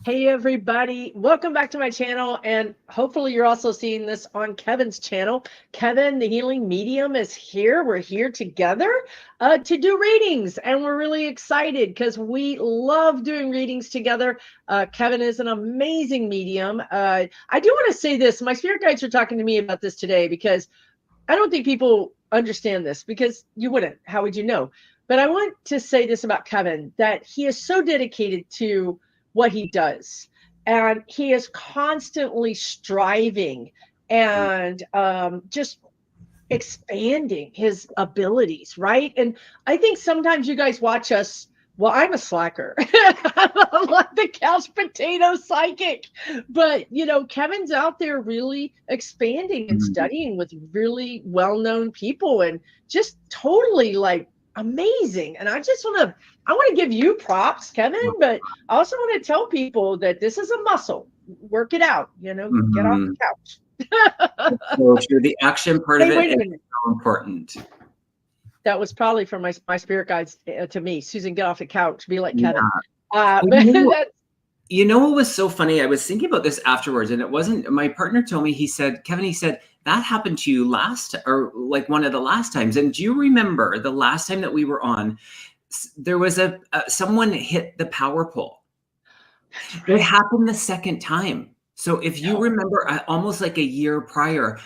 Hey everybody, welcome back to my channel, and hopefully you're also seeing this on Kevin's channel. Kevin, the healing medium, is here. We're here together to do readings, and we're really excited because we love doing readings together. Kevin is an amazing medium. I do want to say this. My spirit guides are talking to me about this today because I don't think people understand this, because you wouldn't. How would you know? But I want to say this about Kevin, that he is so dedicated to what he does, and he is constantly striving and just expanding his abilities, right? And I think sometimes you guys watch us. Well, I'm a slacker. I'm like the couch potato psychic. But, Kevin's out there really expanding and studying with really well-known people, and just totally like amazing. And I want to give you props, Kevin, but I also want to tell people that this is a muscle. Work it out, get off the couch. So true. The action part of it is so important. That was probably from my spirit guides to me. Susan, get off the couch. Be like Kevin. You know what was so funny? I was thinking about this afterwards, and it wasn't, my partner told me, Kevin, he said, that happened to you or like one of the last times. And do you remember the last time that we were on, there was someone hit the power pole. It happened the second time. So if you remember, almost like a year prior,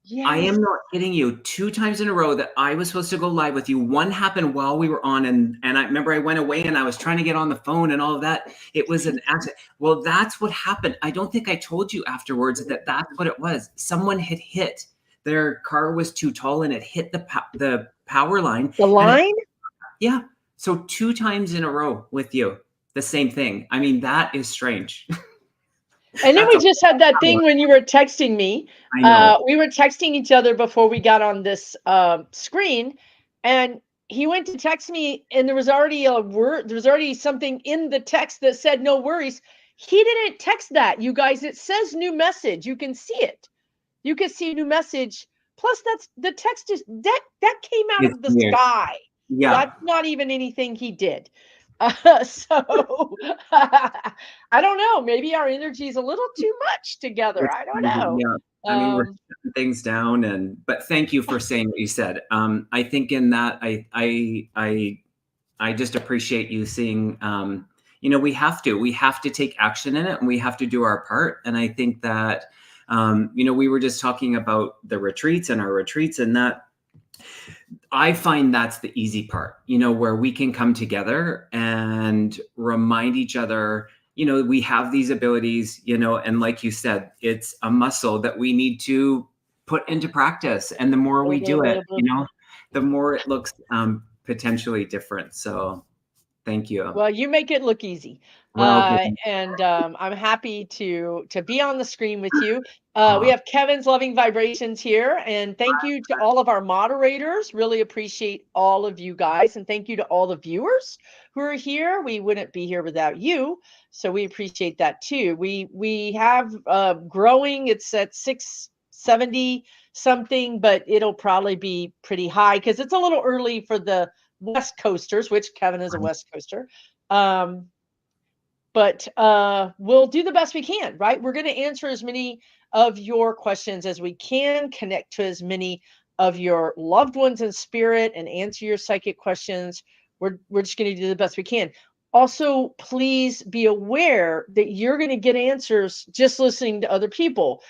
yes. I am not kidding you, 2 times in a row that I was supposed to go live with you. One happened while we were on, and I remember I went away and I was trying to get on the phone and all of that. It was an accident. Well, that's what happened. I don't think I told you afterwards that that's what it was. Someone had hit. Their car was too tall and it hit the power line. The line? Yeah. So 2 times in a row with you, the same thing. I mean, that is strange. And then we just had that thing when you were texting me. We were texting each other before we got on this screen, and he went to text me, and there was already a word. There was already something in the text that said "no worries." He didn't text that, you guys. It says "new message." You can see it. You can see "new message." Plus, that's the text is that came out of the sky. Yeah, that's not even anything he did. So I don't know. Maybe our energy is a little too much together. I don't know. Yeah. I mean, we're shutting things down, but thank you for saying what you said. I think in that, I just appreciate you seeing. We have to take action in it, and we have to do our part. And I think that, we were just talking about the retreats and our retreats, and that. I find that's the easy part, where we can come together and remind each other, we have these abilities, and like you said, it's a muscle that we need to put into practice. And the more we do it, the more it looks potentially different. So thank you. Well, you make it look easy. And I'm happy to be on the screen with you. We have Kevin's Loving Vibrations here, and thank you to all of our moderators. Really appreciate all of you guys, and thank you to all the viewers who are here. We wouldn't be here without you, so we appreciate that too. We have growing. It's at 670 something, but it'll probably be pretty high because it's a little early for the West Coasters, which Kevin is a West Coaster. But we'll do the best we can, right? We're going to answer as many of your questions as we can, connect to as many of your loved ones in spirit, and answer your psychic questions. We're just going to do the best we can. Also, please be aware that you're going to get answers just listening to other people.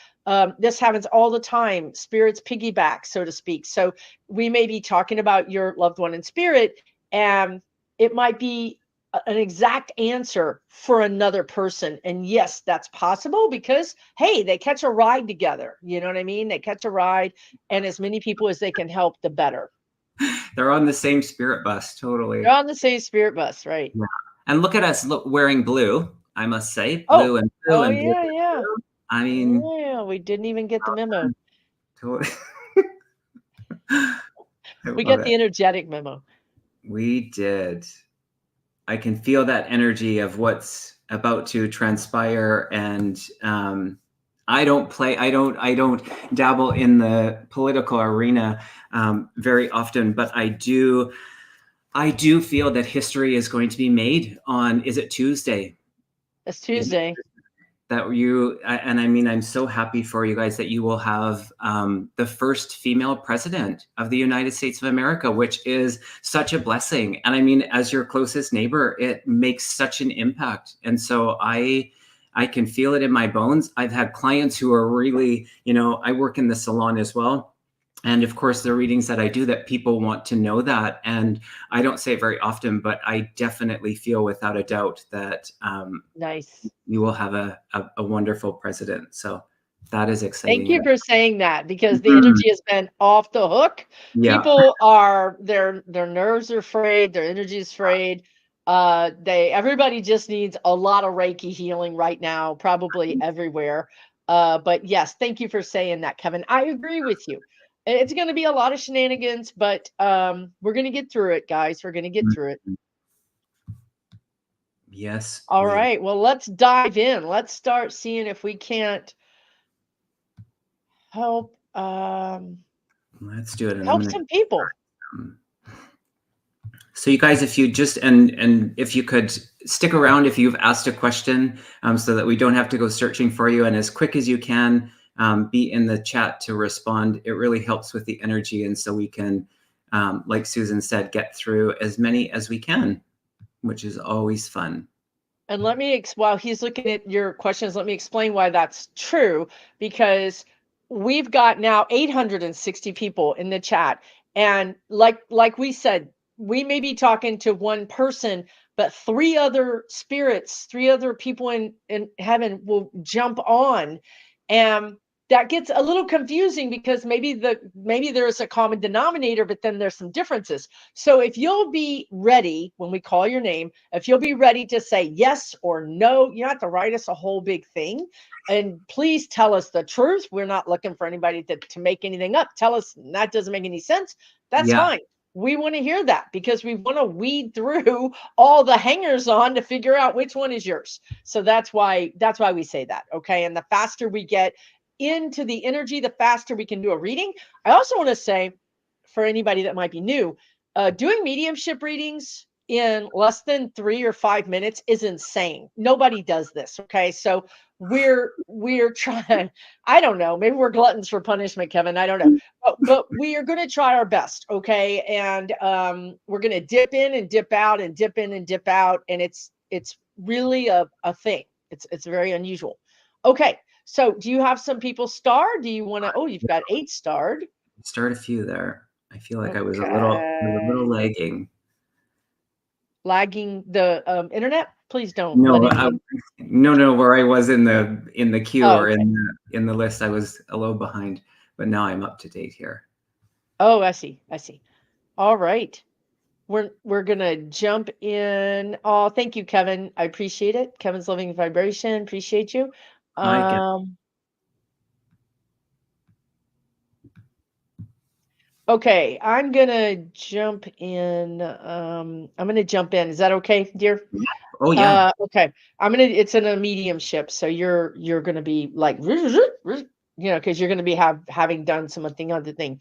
This happens all the time. Spirits piggyback, so to speak. So we may be talking about your loved one in spirit, and it might be an exact answer for another person. And yes, that's possible because, hey, they catch a ride together. You know what I mean? They catch a ride, and as many people as they can help, the better. They're on the same spirit bus, totally. They're on the same spirit bus, right? Yeah. And look at us wearing blue, I must say. Blue and blue and blue. Yeah. I mean, we didn't even get the memo. Totally. We got the energetic memo. We did. I can feel that energy of what's about to transpire, and I don't dabble in the political arena very often, but I do feel that history is going to be made on, is it Tuesday? It's Tuesday. That you, and I mean, I'm so happy for you guys that you will have the first female president of the United States of America, which is such a blessing. And I mean, as your closest neighbor, it makes such an impact. And so I can feel it in my bones. I've had clients who are really, you know, I work in the salon as well. And of course, the readings that I do, that people want to know that. And I don't say it very often, but I definitely feel without a doubt that Nice. you will have a wonderful president. So that is exciting. Thank you for saying that, because the Mhm. energy has been off the hook. Yeah. People are, their nerves are frayed, their energy is frayed. Everybody just needs a lot of Reiki healing right now, probably everywhere. But yes, thank you for saying that, Kevin. I agree with you. It's going to be a lot of shenanigans, but we're going to get through it, guys. We're going to get through it. Yes. All right. Well, let's dive in. Let's start seeing if we can't help Let's do it. And help some people. So you guys, if you just, and if you could stick around if you've asked a question, so that we don't have to go searching for you, and as quick as you can, be in the chat to respond. It really helps with the energy. And so we can, like Susan said, get through as many as we can, which is always fun. And let me, while he's looking at your questions, let me explain why that's true, because we've got now 860 people in the chat. And like we said, we may be talking to one person, but 3 other spirits, 3 other people in heaven will jump on. And that gets a little confusing, because maybe there's a common denominator, but then there's some differences. So if you'll be ready when we call your name, if you'll be ready to say yes or no, you don't have to write us a whole big thing. And please tell us the truth. We're not looking for anybody to make anything up. Tell us that doesn't make any sense. That's fine. We want to hear that, because we want to weed through all the hangers on to figure out which one is yours. So that's why we say that. Okay. And the faster we get into the energy, the faster we can do a reading. I also want to say, for anybody that might be new, doing mediumship readings in less than 3 or 5 minutes is insane. Nobody does this. Okay. So we're trying, I don't know, maybe we're gluttons for punishment, Kevin. I don't know. But we are going to try our best. Okay. And we're going to dip in and dip out and dip in and dip out. And it's really a thing. It's very unusual. Okay. So do you have some people starred? Do you want to, oh, you've got 8 starred. Start a few there. I feel like okay. I was a little lagging. Lagging the internet? Please don't. No, let anyone... no. Where I was in the queue, or okay. in the list, I was a little behind, but now I'm up to date here. Oh, I see. All right. We're gonna jump in. Oh, thank you, Kevin. I appreciate it. Kevin's Living Vibration. Appreciate you. Okay, I'm gonna jump in. I'm gonna jump in. Is that okay, dear? Oh yeah. Okay. It's in a mediumship, so you're gonna be like, because you're gonna be having done something other thing.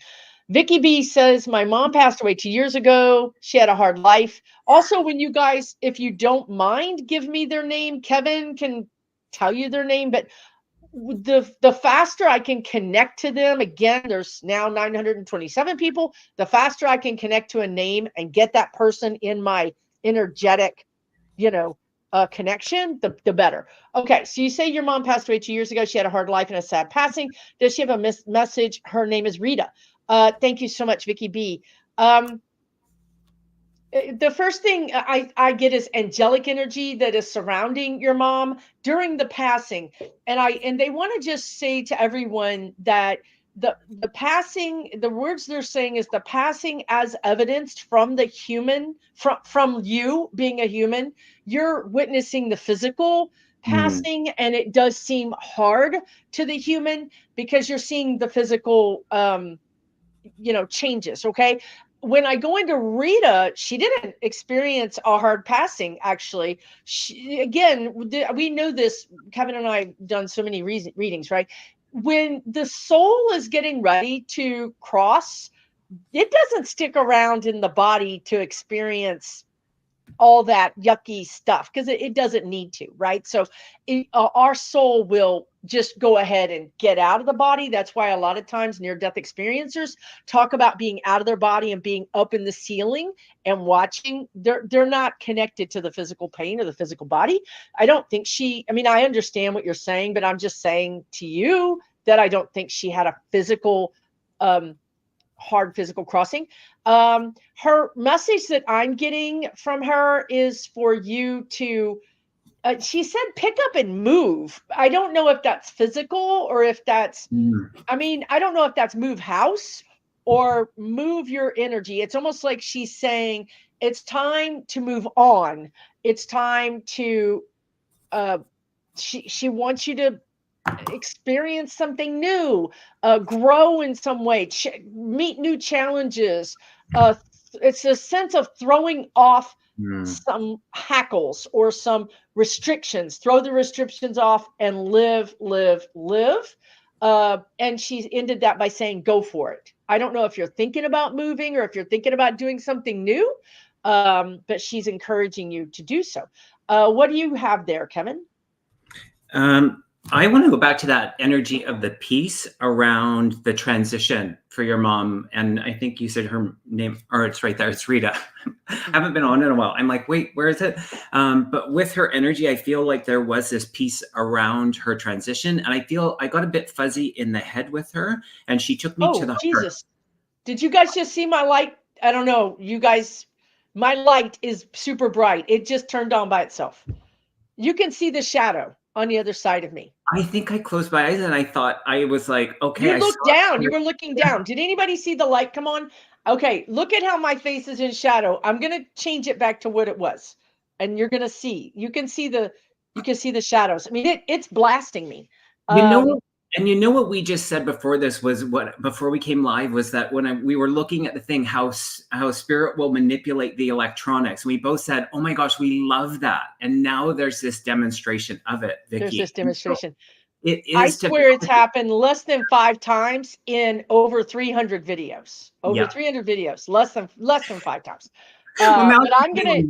Vicky B says, my mom passed away 2 years ago. She had a hard life. Also, when you guys, if you don't mind, give me their name. Kevin can tell you their name, but the faster I can connect to them, again, there's now 927 people. The faster I can connect to a name and get that person in my energetic, connection, the better. Okay, so you say your mom passed away 2 years ago. She had a hard life and a sad passing. Does she have a message? Her name is Rita. Thank you so much, Vicky B. The first thing I get is angelic energy that is surrounding your mom during the passing. And they want to just say to everyone that the passing, the words they're saying is the passing as evidenced from the human, from you being a human. You're witnessing the physical passing, and it does seem hard to the human because you're seeing the physical changes. Okay. When I go into Rita, she didn't experience a hard passing. Actually, we know this. Kevin and I have done so many readings, right? When the soul is getting ready to cross, it doesn't stick around in the body to experience all that yucky stuff, because it doesn't need to, right? So our soul will just go ahead and get out of the body. That's why a lot of times near-death experiencers talk about being out of their body and being up in the ceiling and watching. They're not connected to the physical pain or the physical body. I don't think I mean, I understand what you're saying, but I'm just saying to you that I don't think she had a physical hard physical crossing. Her message that I'm getting from her is for you to, she said, pick up and move. I don't know if that's physical or if that's, I mean, I don't know if that's move house or move your energy. It's almost like she's saying it's time to move on. It's time to, she wants you to experience something new, grow in some way, meet new challenges. It's a sense of throwing off some hackles or some restrictions. Throw the restrictions off and live, live, live. And she ended that by saying, go for it. I don't know if you're thinking about moving or if you're thinking about doing something new, but she's encouraging you to do so. What do you have there, Kevin? I want to go back to that energy of the peace around the transition for your mom. And I think you said her name, or it's right there. It's Rita. I haven't been on in a while. I'm like, wait, where is it? But with her energy, I feel like there was this peace around her transition. And I feel I got a bit fuzzy in the head with her. And she took me to the Jesus. heart. Did you guys just see my light? I don't know. You guys, my light is super bright. It just turned on by itself. You can see the shadow on the other side of me. I think I closed my eyes and I thought, I was like, okay. You looked down. You were looking down. Did anybody see the light come on? Okay, look at how my face is in shadow. I'm going to change it back to what it was. And you're going to see. You can see the shadows. I mean, it's blasting me. And you know what we just said before this was before we came live was that when we were looking at the thing, how spirit will manipulate the electronics. We both said, oh my gosh, we love that. And now there's this demonstration of it, Vicki. There's this demonstration. It is. I swear it's happened less than 5 times in over 300 videos. Over 300 videos, less than 5 times. Well, but I'm gonna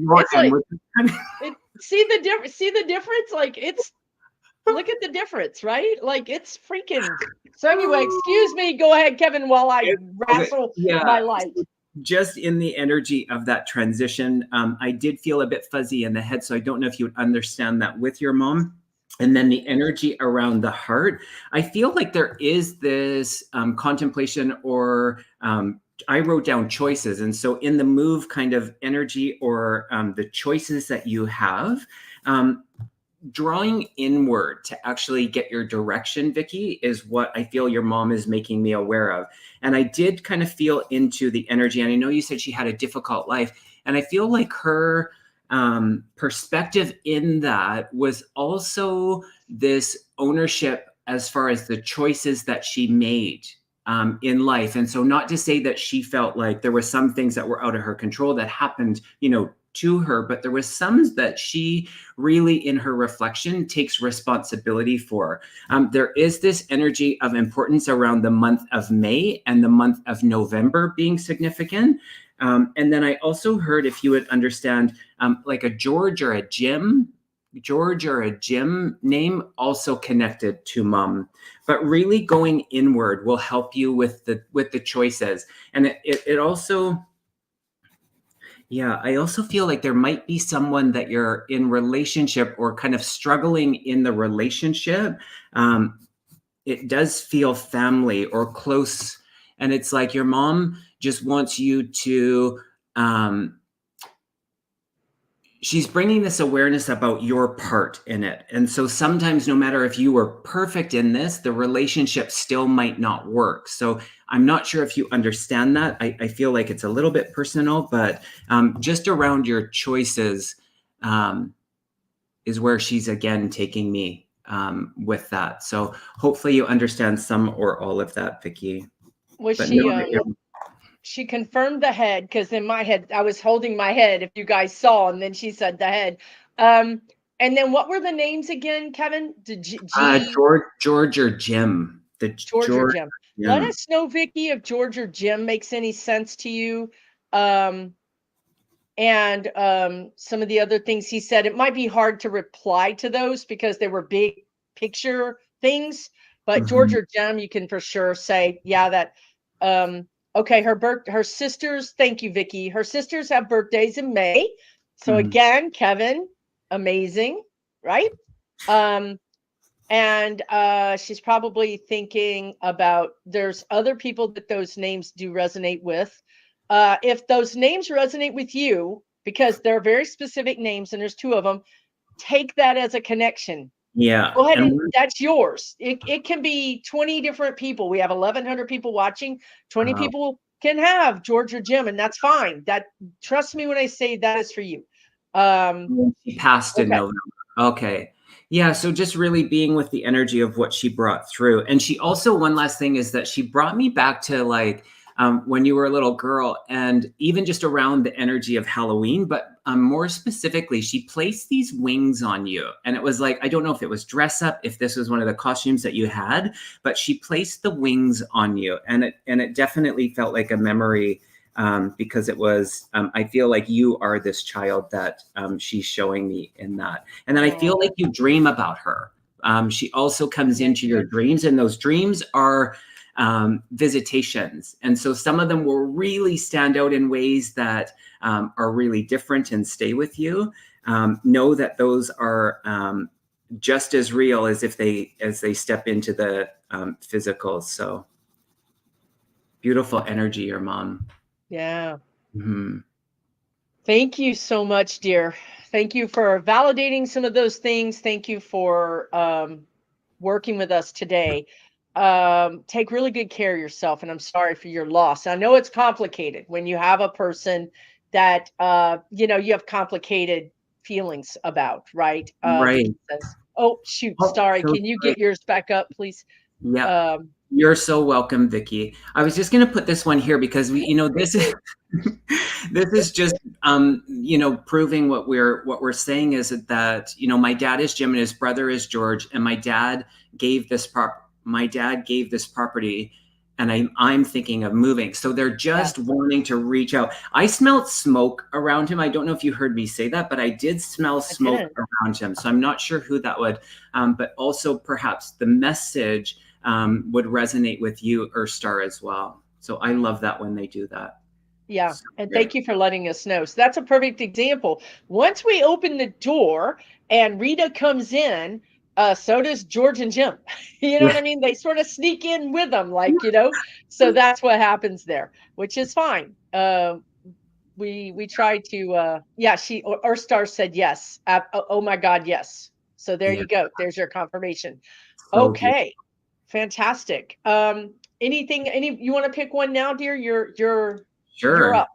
see the difference. Like look at the difference, right? Like it's freaking. So anyway, excuse me. Go ahead, Kevin, while I wrestle my light. Just in the energy of that transition, I did feel a bit fuzzy in the head. So I don't know if you would understand that with your mom. And then the energy around the heart, I feel like there is this contemplation or I wrote down choices. And so in the move kind of energy or the choices that you have, drawing inward to actually get your direction, Vicki, is what I feel your mom is making me aware of. And I did kind of feel into the energy. And I know you said she had a difficult life. And I feel like her perspective in that was also this ownership as far as the choices that she made in life. And so not to say that she felt like there were some things that were out of her control that happened, to her, but there was some that she really in her reflection takes responsibility for. There is this energy of importance around the month of May and the month of November being significant. And then I also heard, if you would understand, like a George or a Jim name also connected to mom, but really going inward will help you with the choices. And it also, I also feel like there might be someone that you're in relationship or kind of struggling in the relationship. It does feel family or close. And it's like your mom just wants you to, she's bringing this awareness about your part in it. And so sometimes no matter if you were perfect in this, the relationship still might not work. So I'm not sure if you understand that. I feel like it's a little bit personal, but just around your choices is where she's again taking me with that. So hopefully you understand some or all of that, Vicki. Was she confirmed the head, because in my head, I was holding my head, if you guys saw, and then she said the head. And then what were the names again, Kevin? George or Jim. George or Jim. Let us know, Vicki, if George or Jim makes any sense to you. And some of the other things he said, it might be hard to reply to those because they were big picture things. But George Mhm. or Jem, you can for sure say, yeah, that okay, her sisters, thank you, Vicky. Her sisters have birthdays in May. So Mhm. again, Kevin, amazing, right? Um, and she's probably thinking about there's other people that those names do resonate with. If those names resonate with you, because they're very specific names and there's two of them, take that as a connection. Yeah. Go ahead And and that's yours. It can be 20 different people. We have 1,100 people watching. 20 wow. people can have George or Jim, and that's fine. That, trust me when I say that is for you. She passed in Okay. November. Okay. Yeah. So just really being with the energy of what she brought through. And she also, one last thing is that she brought me back to like when you were a little girl, and even just around the energy of Halloween, but more specifically, she placed these wings on you. And it was like, I don't know if it was dress up, if this was one of the costumes that you had, but she placed the wings on you. And it definitely felt like a memory, because it was, I feel like you are this child that she's showing me in that. And then I feel like Oh, you dream about her. She also comes into your connection. dreams, and those dreams are visitations. And so some of them will really stand out in ways that are really different and stay with you. Know that those are just as real as if they step into the physical. So beautiful energy, your mom. Yeah. Mhm. Thank you so much, dear. Thank you for validating some of those things. Thank you for working with us today. Take really good care of yourself, and I'm sorry for your loss. I know it's complicated when you have a person that you have complicated feelings about, right? Vicky Right. says, "Oh shoot, Oh, sorry. so Can you sorry. get yours back up, please?" Yeah. Um, You're so welcome, Vicky. I was just going to put this one here because this is this is just proving what we're saying is that my dad is Jim and his brother is George, and my dad gave this property, and I'm thinking of moving. So they're yeah, just wanting to reach out. I smelled smoke around him. I don't know if you heard me say that, but I did smell I smoke didn't. around him. So I'm not sure who that would, but also perhaps the message would resonate with you, Earthstar, as well. So I love that when they do that. Yeah, So and great. thank you for letting us know. So that's a perfect example. Once we open the door and Rita comes in, so does George and Jim. You know what Yeah. I mean? They sort of sneak in with them, like. So that's what happens there, which is fine. We try to. Yeah, Star said yes. Oh my God, yes. So there Yeah. you go. There's your confirmation. So beautiful. Okay, fantastic. Anything? You want to pick one now, dear? You're Sure. up.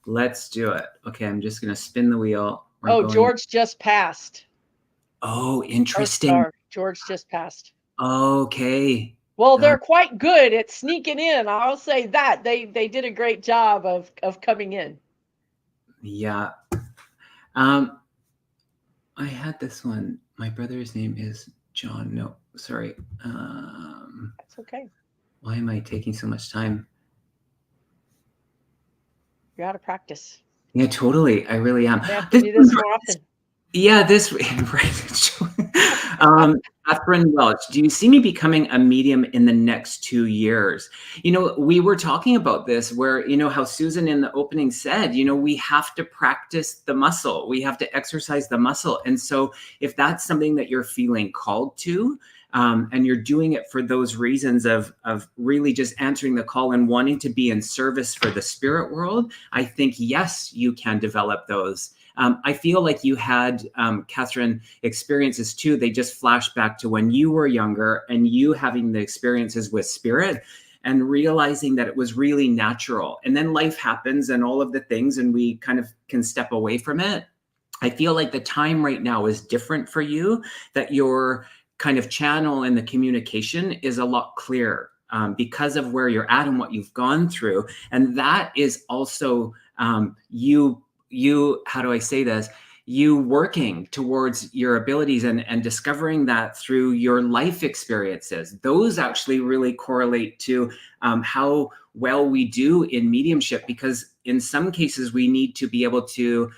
Let's do it. Okay, I'm just gonna spin the wheel. We're Oh, going. George just passed. Oh, Earth interesting. star. George just passed. Okay. Well, Uh, they're quite good at sneaking in. I'll say that. They did a great job of coming in. yeah. Um, I had this one. My brother's name is John. No, sorry. That's okay. Why am I taking so much time? You're out of practice. Yeah, totally. I really am. I have to This do one's this more often. Yeah, this right. Catherine Welch, do you see me becoming a medium in the next 2 years? We were talking about this where, how Susan in the opening said, we have to practice the muscle. We have to exercise the muscle. And so if that's something that you're feeling called to, and you're doing it for those reasons of really just answering the call and wanting to be in service for the spirit world, I think, yes, you can develop those. I feel like you had, Catherine, experiences too. They just flash back to when you were younger and you having the experiences with spirit and realizing that it was really natural. And then life happens and all of the things, and we kind of can step away from it. I feel like the time right now is different for you, that your kind of channel and the communication is a lot clearer. Because of where you're at and what you've gone through. And that is also you, how do I say this? you working towards your abilities and discovering that through your life experiences. Those actually really correlate to how well we do in mediumship, because in some cases we need to be able to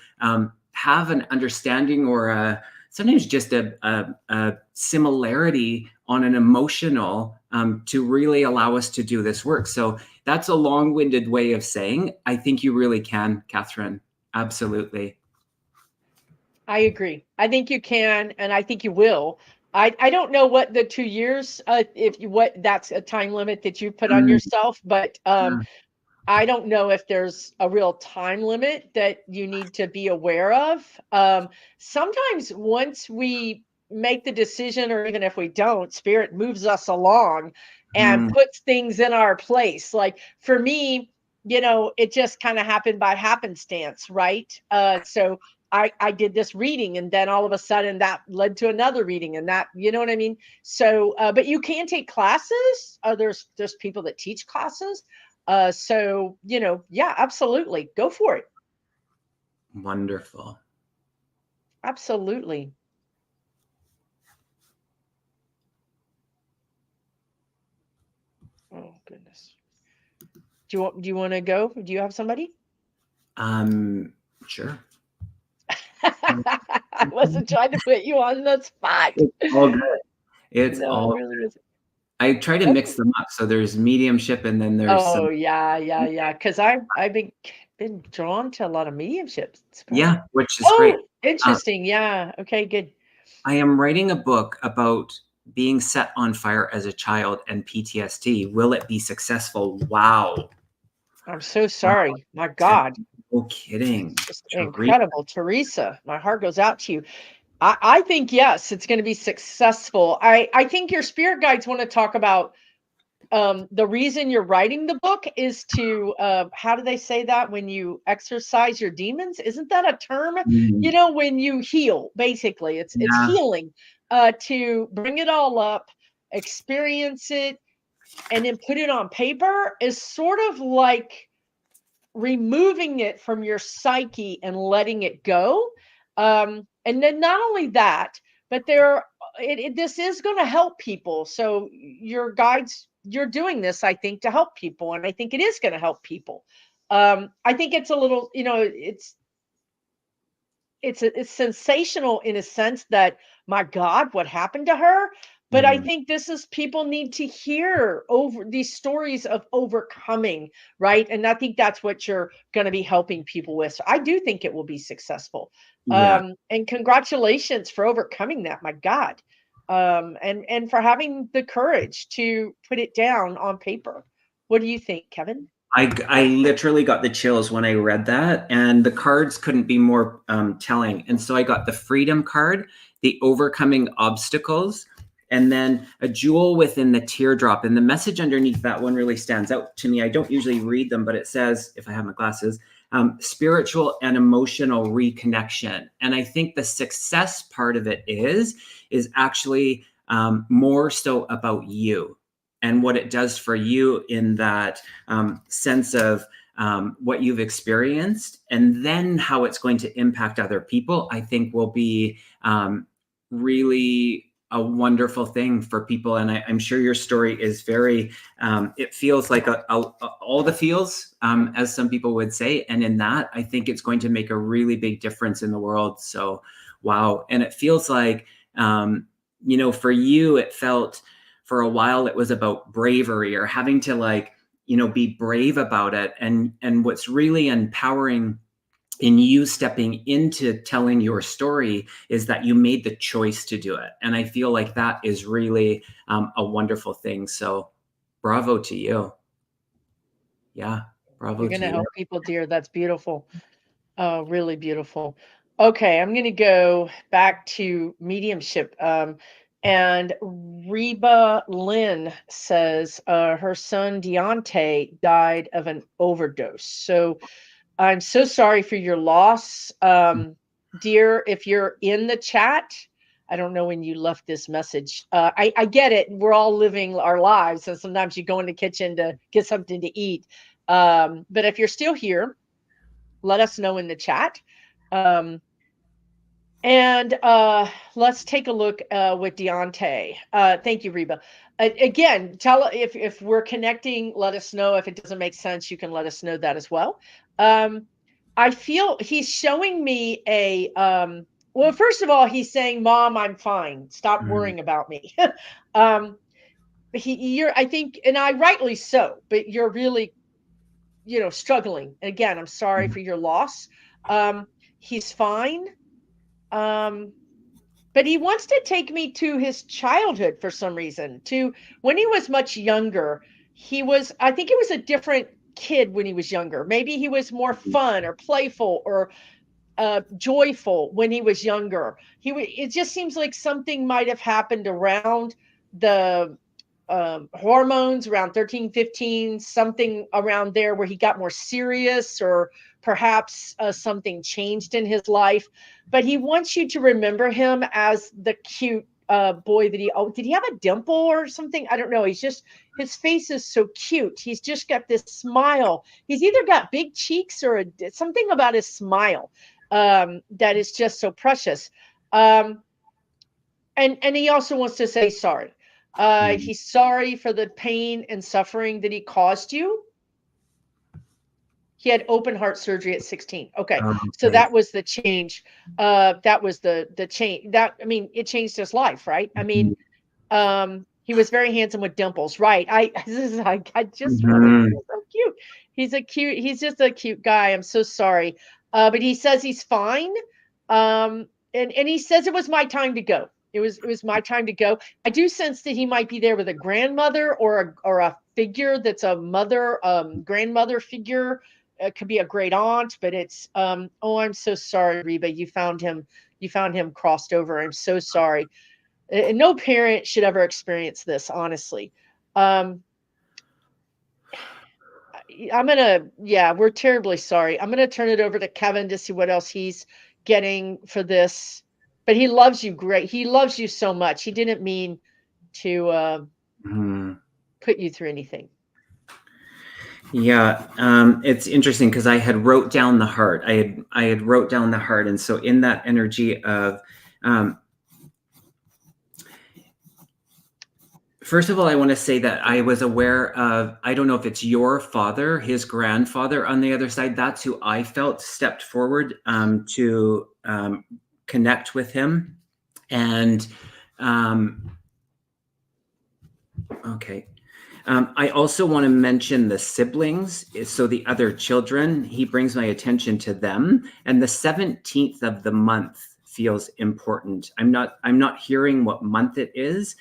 have an understanding or sometimes just a similarity on an emotional to really allow us to do this work. So that's a long-winded way of saying, I think you really can, Catherine. Absolutely. I agree. I think you can, and I think you will. I don't know what the 2 years, if you, what that's a time limit that you put on Mm, yourself, but yeah. I don't know if there's a real time limit that you need to be aware of. Sometimes once we make the decision, or even if we don't, spirit moves us along and Mm, puts things in our place. Like for me, it just kind of happened by happenstance, right? So I did this reading, and then all of a sudden that led to another reading, and that, you know what I mean? So, but you can take classes. There's people that teach classes. So, yeah, absolutely. Go for it. wonderful. Absolutely. Oh goodness. Do you want to go? Do you have somebody? Sure. I wasn't trying to put you on the spot. It's all good. It's No, I all. really wasn't. I try to mix Okay. them up. So there's mediumship, and then there's Oh some. yeah, yeah, yeah. Because I've been drawn to a lot of mediumship stuff. Yeah, which is great. Oh, Uh, interesting. Yeah. Okay, good. I am writing a book about being set on fire as a child and PTSD. Will it be successful? Wow. I'm so Wow. sorry. My God. No kidding. Just Teresa. incredible. Teresa, my heart goes out to you. I think yes, it's going to be successful. I think your spirit guides want to talk about the reason you're writing the book is to how do they say that, when you exercise your demons? Isn't that a term? Mm, When you heal, basically, it's yeah. healing, to bring it all up, experience it, and then put it on paper is sort of like removing it from your psyche and letting it go. And then not only that, but this is going to help people. So your guides, you're doing this, I think, to help people, and I think it is going to help people. I think it's a little, it's sensational in a sense that, my God, what happened to her? But I Mm, think this is, people need to hear over these stories of overcoming, right? And I think that's what you're going to be helping people with. So I do think it will be successful. yeah. And congratulations for overcoming that, my God. And for having the courage to put it down on paper. What do you think, Kevin? I literally got the chills when I read that, and the cards couldn't be more telling. And so I got the freedom card, the overcoming obstacles, and then a jewel within the teardrop. And the message underneath that one really stands out to me. I don't usually read them, but it says, if I have my glasses, spiritual and emotional reconnection. And I think the success part of it is actually more so about you and what it does for you in that sense of what you've experienced, and then how it's going to impact other people, I think will be really a wonderful thing for people. And I'm sure your story is very, it feels like all the feels, as some people would say. And in that, I think it's going to make a really big difference in the world. So, wow. And it feels like, for you, it felt, for a while it was about bravery or having to be brave about it, and what's really empowering in you stepping into telling your story is that you made the choice to do it, and I feel like that is really a wonderful thing. So bravo to you. Yeah, bravo You're going to to you. help people, dear. That's beautiful. Oh, really beautiful. Okay, I'm going to go back to mediumship. And Reba Lynn says her son Deontae died of an overdose. So I'm so sorry for your loss. Dear, if you're in the chat, I don't know when you left this message. I get it. We're all living our lives, and sometimes you go in the kitchen to get something to eat. But if you're still here, let us know in the chat. Um, And let's take a look with Deontae. Thank you, Reba. Again, tell if we're connecting, let us know. If it doesn't make sense, you can let us know that as well. I feel he's showing me a well, first of all, he's saying, Mom, I'm fine. Stop worrying about me. um, you're, I think, and I rightly so, but you're really, struggling. Again, I'm sorry for your loss. He's fine. Um, but he wants to take me to his childhood for some reason, to when he was much younger. I think he was a different kid when he was younger. Maybe he was more fun or playful or joyful when he was younger. It just seems like something might have happened around the hormones around 13, 15, something around there where he got more serious, or perhaps something changed in his life. But he wants you to remember him as the cute boy that did he have a dimple or something? I don't know. His face is so cute. He's just got this smile. He's either got big cheeks or something about his smile that is just so precious. And he also wants to say sorry. He's sorry for the pain and suffering that he caused you. He had open heart surgery at 16. Okay. So that was the change. That was the change. It changed his life, right? He was very handsome with dimples, right? I just remember, he's so cute. He's just a cute guy. I'm so sorry. But he says he's fine. And he says it was my time to go. It was my time to go. I do sense that he might be there with a grandmother or a figure that's a mother, grandmother figure. It could be a great aunt, but it's oh, I'm so sorry, Reba. You found him crossed over. I'm so sorry. And no parent should ever experience this, honestly. We're terribly sorry. I'm gonna turn it over to Kevin to see what else he's getting for this. But he loves you great. He loves you so much. He didn't mean to put you through anything. Yeah, it's interesting because I had wrote down the heart. I had wrote down the heart, and so in that energy of, first of all, I want to say that I was aware of, I don't know if it's your father, his grandfather on the other side. That's who I felt stepped forward to connect with him, and okay. I also want to mention the siblings. So the other children, he brings my attention to them. And the 17th of the month feels important. I'm not hearing what month it is.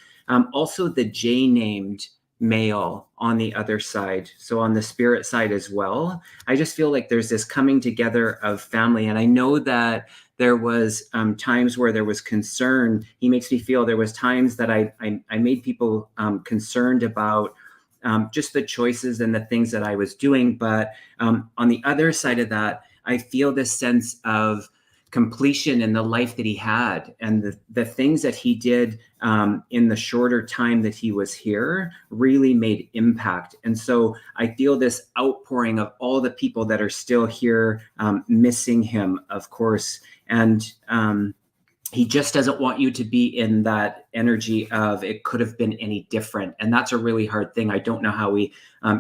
Also the J named male on the other side. So on the spirit side as well. I just feel like there's this coming together of family. And I know that there was times where there was concern. He makes me feel there was times that I made people concerned about just the choices and the things that I was doing. But on the other side of that, I feel this sense of completion in the life that he had, and the things that he did in the shorter time that he was here really made impact. And so I feel this outpouring of all the people that are still here, missing him, of course. And he just doesn't want you to be in that energy of it could have been any different. And that's a really hard thing. I don't know how we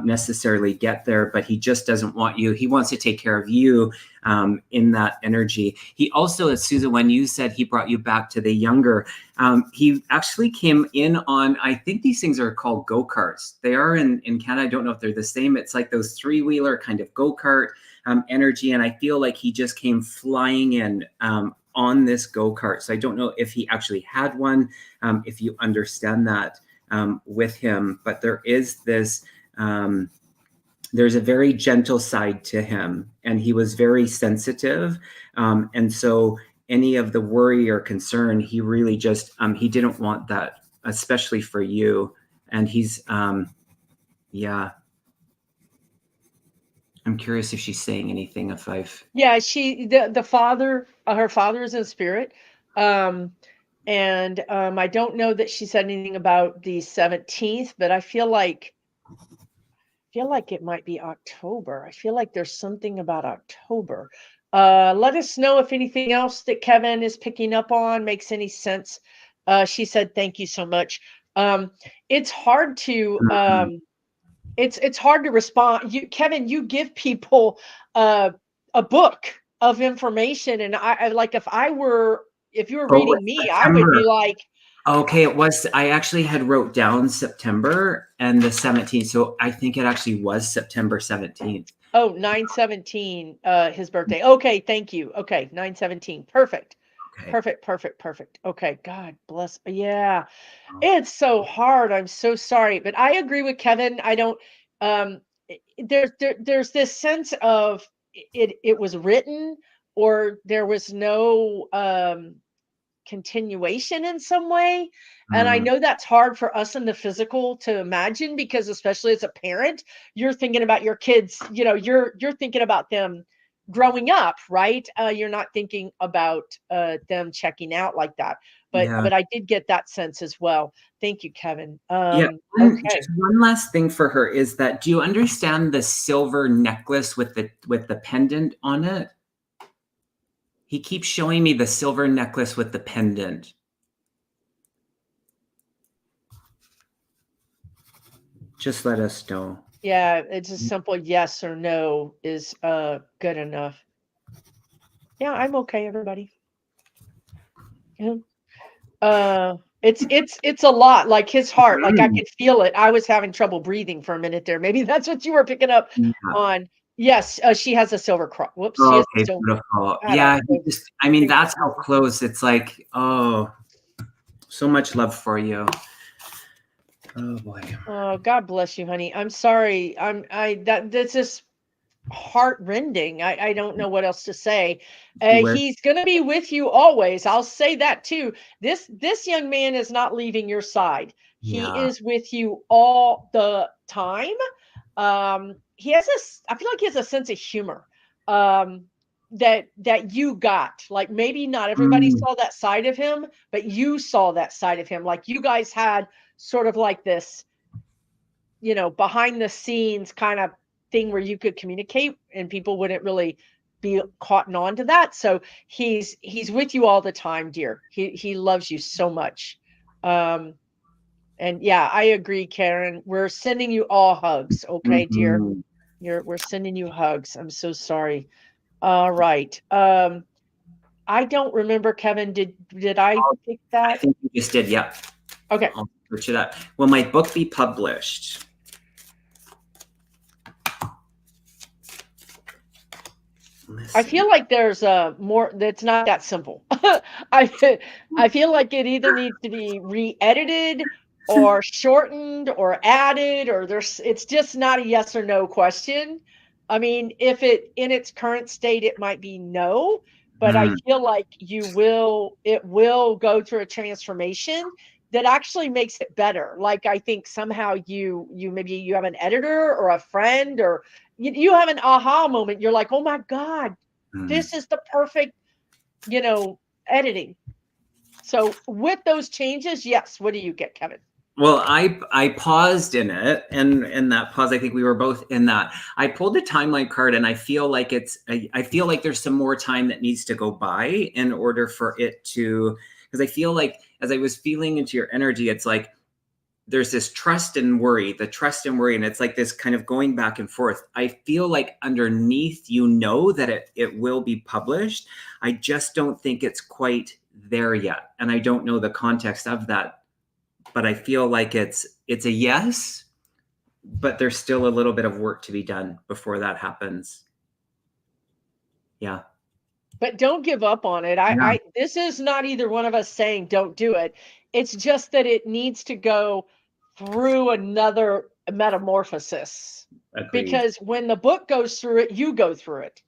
necessarily get there, but he just doesn't want you. He wants to take care of you in that energy. He also, as Susan, when you said he brought you back to the younger, he actually came in on, I think these things are called go-karts. They are in Canada. I don't know if they're the same. It's like those three-wheeler kind of go-kart energy. And I feel like he just came flying in on this go-kart. So I don't know if he actually had one, if you understand that with him, but there is this, there's a very gentle side to him, and he was very sensitive. And so any of the worry or concern, he really just, he didn't want that, especially for you. And he's, yeah. I'm curious if she's saying anything, if I've. Yeah, the father, her father is in spirit. And I don't know that she said anything about the 17th, but I feel like it might be October. I feel like there's something about October. Let us know if anything else that Kevin is picking up on makes any sense. She said, thank you so much. It's hard to it's hard to respond. Kevin, you give people a book of information, and I like if you were Oh, reading it's me, I would September. be like, Okay, I actually had wrote down September and the 17th. So I think it actually was September 17th. oh, 9/17, his birthday. Okay, thank you. Okay, 9/17. Perfect. Okay. Perfect, perfect, perfect. Okay, God bless. Yeah. Oh, It's so hard. I'm so sorry, but I agree with Kevin. I don't there's this sense of it was written, or there was no continuation in some way. And I mm, know that's hard for us in the physical to imagine, because especially as a parent, you're thinking about your kids, you're thinking about them growing up, right? You're not thinking about them checking out like that. But yeah. but I did get that sense as well. Thank you, Kevin. Yeah. Okay. Just one last thing for her is that, do you understand the silver necklace with the pendant on it? He keeps showing me the silver necklace with the pendant. Just let us know. Yeah, it's a simple yes or no is good enough. Yeah, I'm okay, everybody. Yeah. It's a lot, like his heart, like I Mhm. could feel it. I was having trouble breathing for a minute there. Maybe that's what you were picking up Yeah. on. Yes, she has a silver cross. Whoops, she has a Okay, silver. beautiful. God, I'm Yeah, so I mean, freaking that's how sorry. close. It's like, oh, so much love for you. Oh boy. Oh, God bless you, honey. I'm sorry. That's just heartrending. I don't know what else to say. You were, He's going to be with you always. I'll say that too. This young man is not leaving your side. He yeah. is with you all the time. He has this. I feel like he has a sense of humor. Um, that you got. Like, maybe not everybody Mm, saw that side of him, but you saw that side of him. Like, you guys had sort of like this, behind the scenes kind of thing where you could communicate and people wouldn't really be caught on to that. So he's with you all the time, dear. He loves you so much. Um and yeah, I agree, Karen. We're sending you all hugs, okay, dear? mhm. We're sending you hugs. I'm so sorry. All right. I don't remember, Kevin. Did I pick I that? think you just did. Yeah. Okay. I'll search it up. Will my book be published? I Listen. feel like there's a more that's not that simple. I feel like it either needs to be re-edited or shortened or added, or it's just not a yes or no question. I mean, if it in its current state it might be no, but I Mm, feel like it will go through a transformation that actually makes it better. Like, I think somehow you maybe you have an editor or a friend, or you have an aha moment. You're like, "Oh my God, mm. this is the perfect, you know, editing." So with those changes, yes. What do you get, Kevin? Well, I paused in it, and in that pause, I think we were both in that. I pulled the timeline card, and I feel like I feel like there's some more time that needs to go by in order for it to, because I feel like as I was feeling into your energy, it's like there's this trust and worry, and it's like this kind of going back and forth. I feel like underneath, that it will be published. I just don't think it's quite there yet, and I don't know the context of that, but I feel like it's a yes, but there's still a little bit of work to be done before that happens. Yeah. But don't give up on it. Yeah. This is not either one of us saying don't do it. It's just that it needs to go through another metamorphosis, Agreed. because when the book goes through it, you go through it.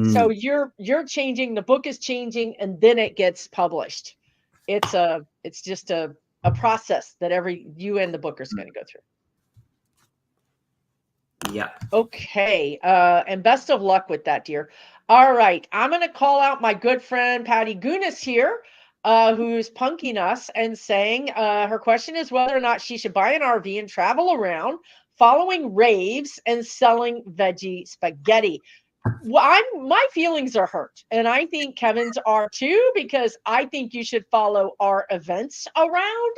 So Hmm. you're changing, the book is changing, and then it gets published. It's just a process that every you and the book is going to go through. Yeah. Okay. And best of luck with that, dear. All right. I'm going to call out my good friend Patty Gunas here, who's punking us and saying her question is whether or not she should buy an RV and travel around following raves and selling veggie spaghetti. Well, my feelings are hurt, and I think Kevin's are too, because I think you should follow our events around.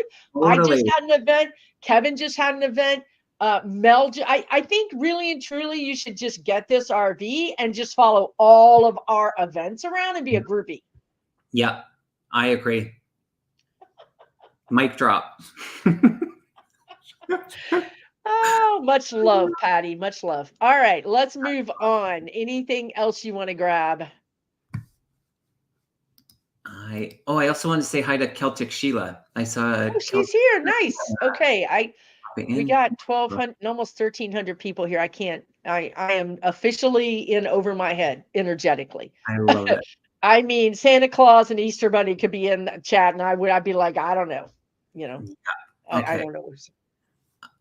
I just Totally. had an event. Kevin just had an event. I think really and truly you should just get this RV and just follow all of our events around and be a groupie. Yeah, I agree. Mic drop. Oh, much love, Patty. Much love. All right, let's move on. Anything else you want to grab? I also want to say hi to Celtic Sheila. I saw Oh, she's here. Nice. Okay, we in. got 1,200, almost 1,300 people here. I am officially in over my head energetically. I love it. I mean, Santa Claus and Easter Bunny could be in the chat, and I'd be like, I don't know, I Okay. don't know.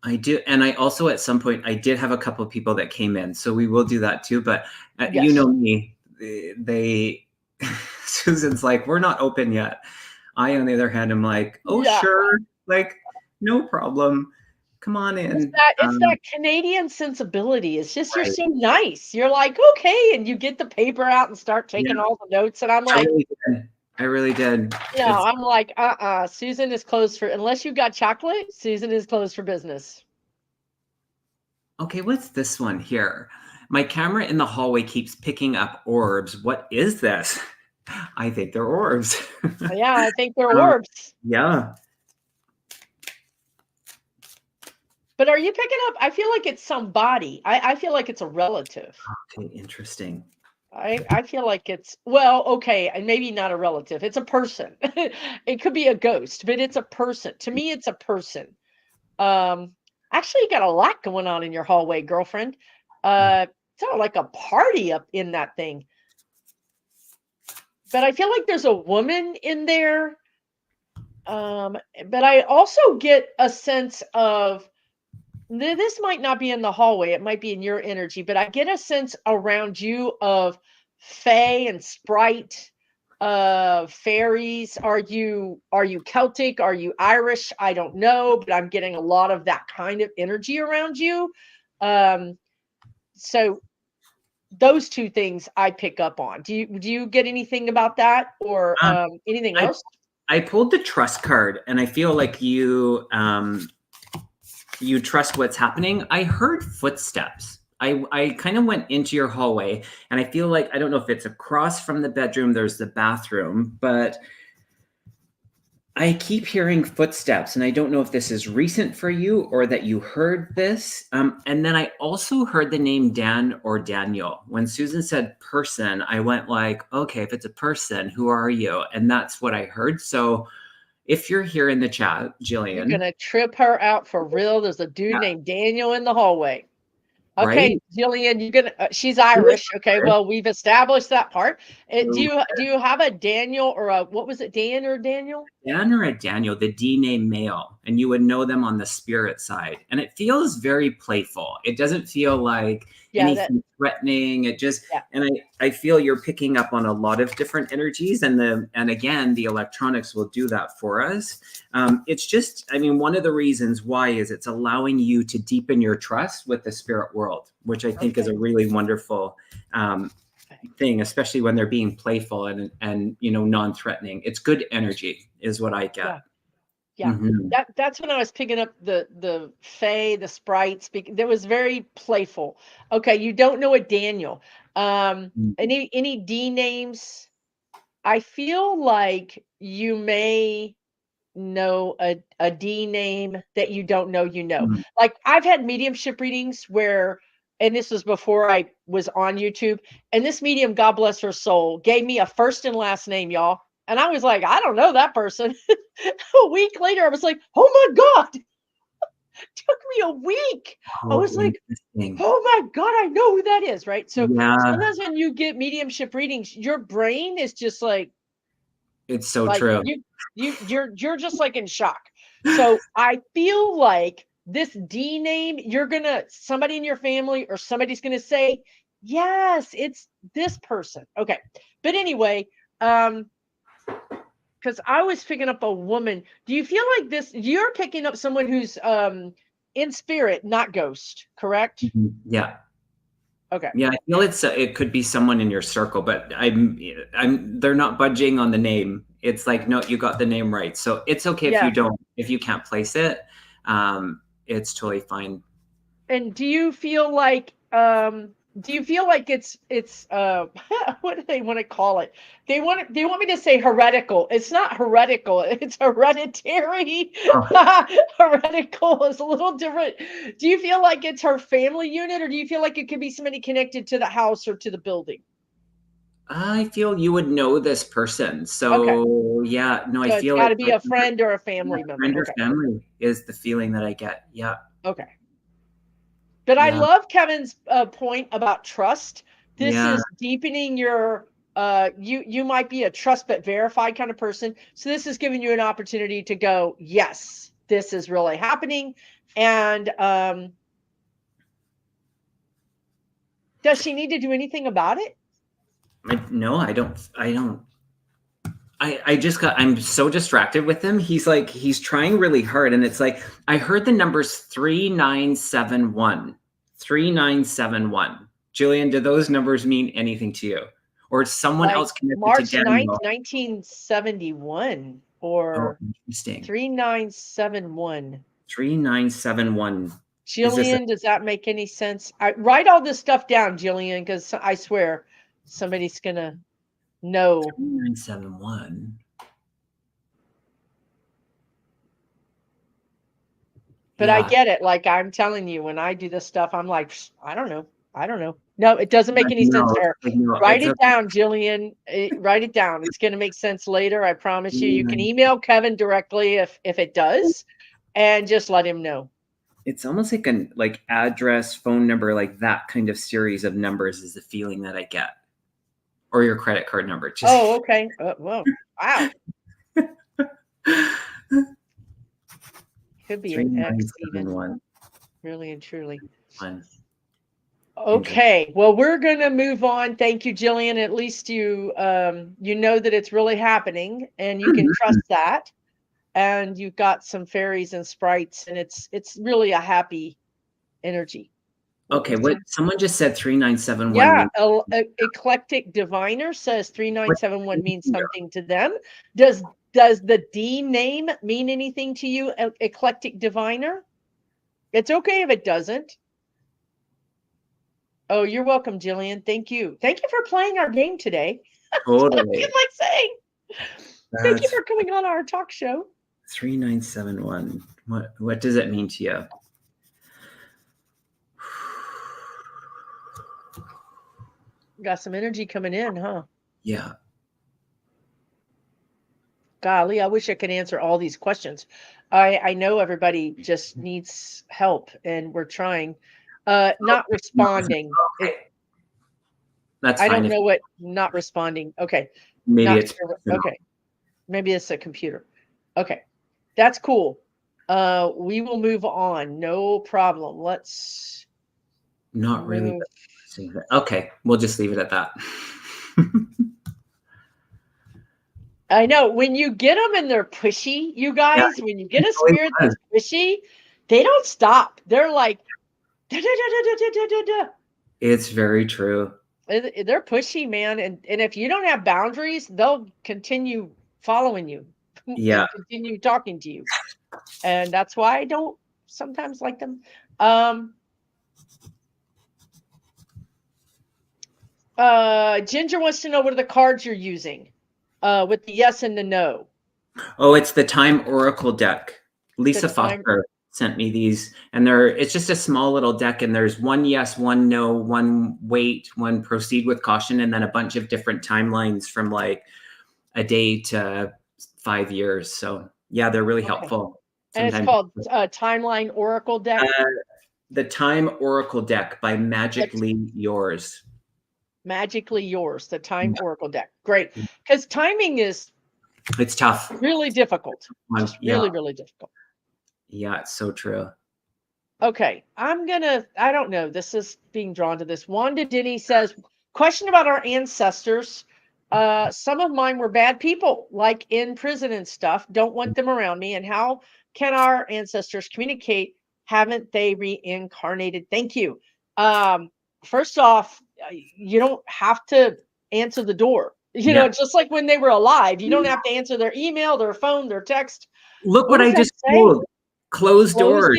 I do, and I also at some point I did have a couple of people that came in, so we will do that too. But you Yes. know me, they Susan's like, we're not open yet. I, on the other hand, am like, oh Yeah. sure, like no problem, come on in. It's that Canadian sensibility. It's just, you're Right. so nice. You're like, okay, and you get the paper out and start taking all the notes, and I'm like, I really did. no, I'm like, Susan is closed for, unless you got chocolate, Susan is closed for business. Okay, what's this one here? My camera in the hallway keeps picking up orbs. What is this? I think they're orbs. Yeah, I think they're orbs. Yeah. But are you picking up? I feel like it's somebody. I feel like it's a relative. Okay, interesting. I feel like it's, well, okay, and maybe not a relative. It's a person. It could be a ghost, but it's a person. To me, it's a person. Actually, you got a lot going on in your hallway, girlfriend. It's not like a party up in that thing. But I feel like there's a woman in there. But I also get a sense of, this might not be in the hallway, it might be in your energy, but I get a sense around you of fae and sprite, fairies. Are you Celtic? Are you Irish? I don't know, but I'm getting a lot of that kind of energy around you. So those two things I pick up on. Do you get anything about that, or anything else? I pulled the trust card, and I feel like you you trust what's happening. I heard footsteps. I kind of went into your hallway, and I feel like, I don't know if it's across from the bedroom, there's the bathroom, but I keep hearing footsteps, and I don't know if this is recent for you or that you heard this. And then I also heard the name Dan or Daniel. When Susan said person, I went like, okay, if it's a person, who are you? And that's what I heard. So if you're here in the chat, Jillian. You're going to trip her out for real. There's a dude named Daniel in the hallway. Okay, right? Jillian, you're gonna. She's Irish. Okay, well, we've established that part. Do you have a Daniel, or a, what was it, Dan or Daniel? Dan or a Daniel, the D name male, and you would know them on the spirit side. And it feels very playful. It doesn't feel like anything threatening. It just, and I feel you're picking up on a lot of different energies, and again, the electronics will do that for us. It's just, I mean, one of the reasons why is it's allowing you to deepen your trust with the spirit world, which I think is a really wonderful thing, especially when they're being playful and non-threatening. It's good energy is what I get. That's when I was picking up the fae, the sprites. That was very playful. Okay, you don't know a Daniel. Any D names? I feel like you may know a D name that you don't know. Like, I've had mediumship readings where, and this was before I was on YouTube, and this medium, God bless her soul, gave me a first and last name, y'all. And I was like, I don't know that person. A week later, I was like, oh my God. Took me a week. I was like, oh my God, I know who that is, right? So sometimes when you get mediumship readings, your brain is just like, it's so true. You're just like in shock. So I feel like this D name, somebody in your family or somebody's gonna say, yes, it's this person. Okay. But anyway, because I was picking up a woman. Do you feel like this? You're picking up someone who's in spirit, not ghost, correct? Yeah. Okay. Yeah, I feel it could be someone in your circle, but they're not budging on the name. It's like, no, you got the name right. So it's okay Yeah. if you can't place it. It's totally fine. And do you feel like it's what do they want to call it? They want me to say heretical. It's not heretical, it's hereditary. Oh, Heretical is a little different. Do you feel like it's her family unit, or do you feel like it could be somebody connected to the house or to the building? I feel you would know this person. Okay. So yeah, no, I So it's feel got it. to be a friend or a family member. Friend or Okay. family is the feeling that I get. Yeah. Okay. But I Yeah. love Kevin's point about trust. This Yeah. is deepening your you might be a trust but verify kind of person. So this is giving you an opportunity to go, yes, this is really happening. And does she need to do anything about it? No, I don't. I'm so distracted with him. He's trying really hard. And it's like, I heard the numbers 3971. 3971. Julian, do those numbers mean anything to you? Or is someone Like else connected to March 9th, Daniel? 1971 Oh, or interesting. 3971. 3971. Jillian, does that make any sense? Write all this stuff down, Jillian, because I swear somebody's gonna know. 3971. But I get it. Like I'm telling you, when I do this stuff, I'm like, I don't know. I don't know. No, it doesn't make any sense to her. Write it down, Jillian. Write it down. It's going to make sense later. I promise you. You can email Kevin directly if it does, and just let him know. It's almost like an address, phone number, like that kind of series of numbers is the feeling that I get, or your credit card number. Oh, okay. Whoa, wow. Could be an X even. Really and truly. Okay, well, we're going to move on. Thank you, Jillian. At least you know that it's really happening, and you can trust that. And you've got some fairies and sprites, and it's really a happy energy. Okay, what someone just said 3971. Yeah, eclectic diviner says 3971 means something to them. Does the D name mean anything to you, eclectic diviner? It's okay if it doesn't. Oh, you're welcome, Jillian. Thank you. Thank you for playing our game today. Totally. I feel like saying. Thank you for coming on our talk show. 3971. What does it mean to you? Got some energy coming in, huh? Yeah. Golly, I wish I could answer all these questions. I know everybody just needs help, and we're trying. Not responding. That's I fine. don't know what not responding. Okay. Maybe it's okay. Maybe it's a computer. Okay. That's cool. We will move on. No problem. Let's not really. Okay, we'll just leave it at that. I know when you get them and they're pushy, you guys, when you get a spirit that's pushy, they don't stop. They're like, da, da, da, da. It's very true. They're pushy, man. And if you don't have boundaries, they'll continue following you. Yeah. Continue talking to you. And that's why I don't sometimes like them. Ginger wants to know what are the cards you're using with the yes and the no. Oh, it's the Time Oracle deck. Lisa Foster sent me these, and it's just a small little deck, and there's one yes, one no, one wait, one proceed with caution, and then a bunch of different timelines from like a day to 5 years. So yeah, they're really helpful. And it's called Timeline Oracle deck. The Time Oracle deck by Magically Yours. Magically Yours, the Time Oracle deck. Great, because timing it's tough, really difficult. Just really, really difficult. Yeah, it's so true. Okay, I don't know. This is being drawn to this. Wanda Denny says, question about our ancestors. Some of mine were bad people, like in prison and stuff. Don't want them around me. And how can our ancestors communicate? Haven't they reincarnated? Thank you. first off, you don't have to answer the door. You Yeah. know, just like when they were alive, you don't have to answer their email, their phone, their text. Look What what does I that just say? told. Closed doors.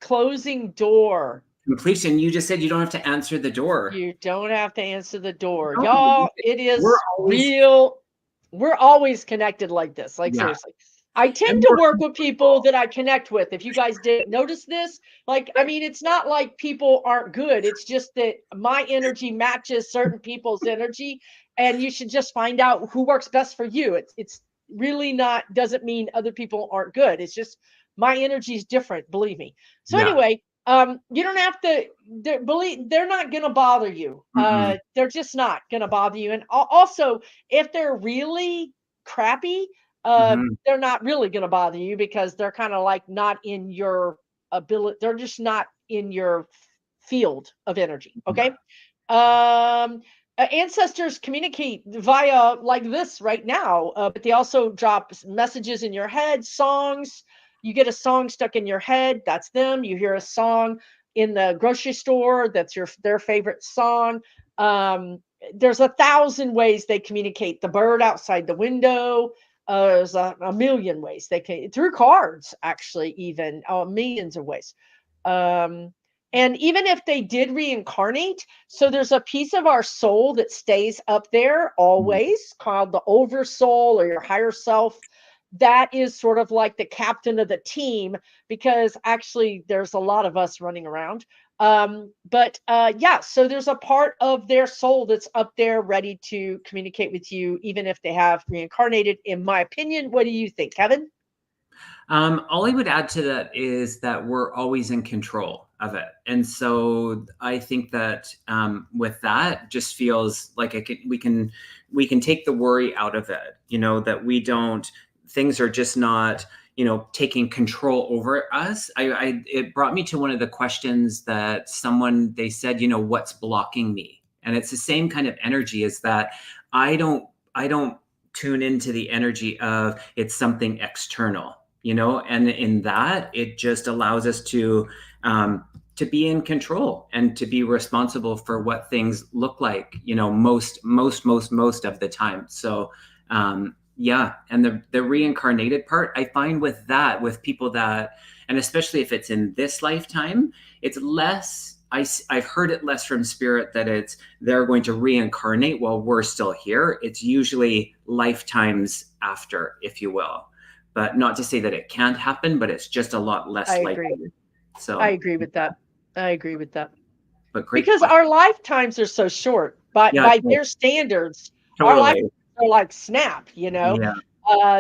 Closing door. Completion. You just said you don't have to answer the door. You don't have to answer the door. No, Y'all, it we're is always, real. We're always connected like this. Like, yeah. seriously. I tend And to we're work with people that I connect with. If you guys didn't notice this, like, I mean, it's not like people aren't good. It's just that my energy matches certain people's energy, and you should just find out who works best for you. It's really not, doesn't mean other people aren't good. It's just my energy is different, believe me. So yeah. anyway, you don't have to believe, they're not gonna bother you. Mm-mm. They're just not gonna bother you. And also, if they're really crappy, Mhm. they're not really going to bother you because they're kind of like not in your ability. They're just not in your field of energy. Okay. Ancestors communicate via like this right now, but they also drop messages in your head, songs. You get a song stuck in your head, that's them. You hear a song in the grocery store, that's their favorite song. There's 1,000 ways they communicate. The bird outside the window, there's a million ways they can, through cards, actually, even millions of ways. Um, and even if they did reincarnate, so there's a piece of our soul that stays up there Mm. always, called the oversoul or your higher self. That is sort of like the captain of the team, because actually there's a lot of us running around. But yeah, so there's a part of their soul that's up there ready to communicate with you, even if they have reincarnated, in my opinion. What do you think, Kevin? All I would add to that is that we're always in control of it, and so I think that with that, just feels like we can take the worry out of it. You know, that we don't, things are just not, taking control over us. It brought me to one of the questions that someone, they said, what's blocking me, and it's the same kind of energy, is that I don't tune into the energy of it's something external, and in that, it just allows us to be in control and to be responsible for what things look like, most of the time. So yeah, and the reincarnated part, I find with that, with people that, and especially if it's in this lifetime, it's less, I've heard it less from spirit that it's they're going to reincarnate while we're still here. It's usually lifetimes after, if you will, but not to say that it can't happen, but it's just a lot I less agree. likely. I So, agree with that. I agree with that. but great Because question. our lifetimes are so short, but Yeah, by their standards, our life totally. are like snap. Yeah,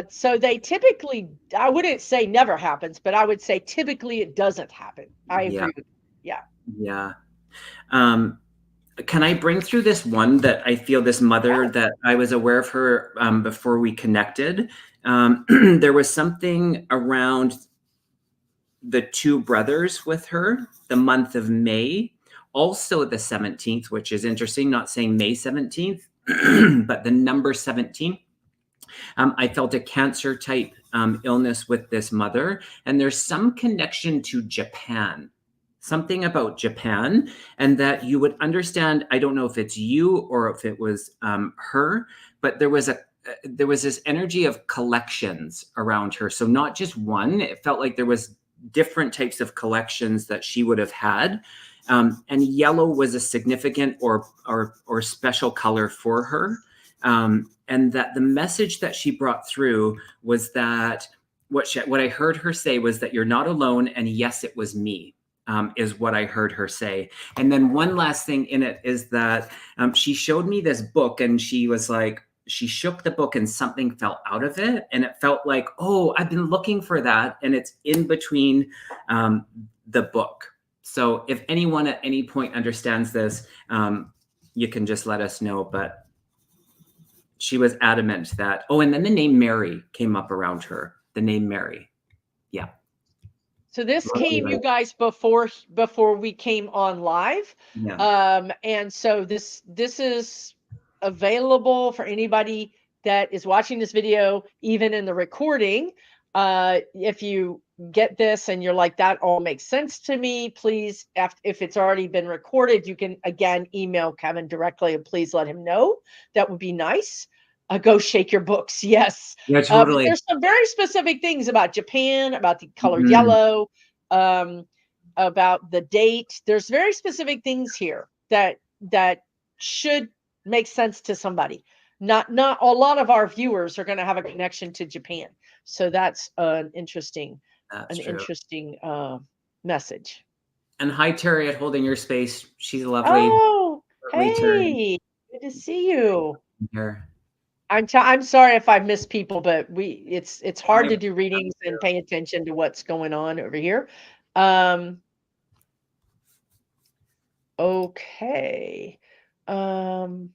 So they typically, I wouldn't say never happens, but I would say typically it doesn't happen. I yeah, agree with you. Yeah. yeah. Um, can I bring through this one that I feel, this mother Yeah. that I was aware of her before we connected? There was something around the two brothers with her, the month of May, also the 17th, which is interesting, not saying May 17th, but the number 17. I felt a cancer type illness with this mother, and there's some connection to Japan, something about Japan, and that you would understand. I don't know if it's you or if it was her, but there was this energy of collections around her. So not just one. It felt like there was different types of collections that she would have had. And yellow was a significant or special color for her. And that the message that she brought through was that what I heard her say was that you're not alone, and yes, it was me, is what I heard her say. And then one last thing in it is that she showed me this book, and she was like, she shook the book and something fell out of it, and it felt like, oh, I've been looking for that, and it's in between the book. So if anyone at any point understands this, you can just let us know. But she was adamant that, oh, and then the name Mary came up around her, the name Mary. Yeah. So this came, you guys, before we came on live. Yeah. And so this is available for anybody that is watching this video, even in the recording. If you get this and you're like, that all makes sense to me, please, if it's already been recorded, you can again email Kevin directly and please let him know. That would be nice. Go shake your books. Yes. Yeah, But totally. there's some very specific things about Japan, about the color Mhm. yellow, about the date. There's very specific things here that should make sense to somebody. Not a lot of our viewers are going to have a connection to Japan. So that's That's an true. interesting message. And hi, Terry, at Holding Your Space. She's a lovely, Oh, lovely Terry hey, good to see you. here. I'm sorry if I miss people, but it's hard I to do readings and pay attention to what's going on over here. Um, okay. Um,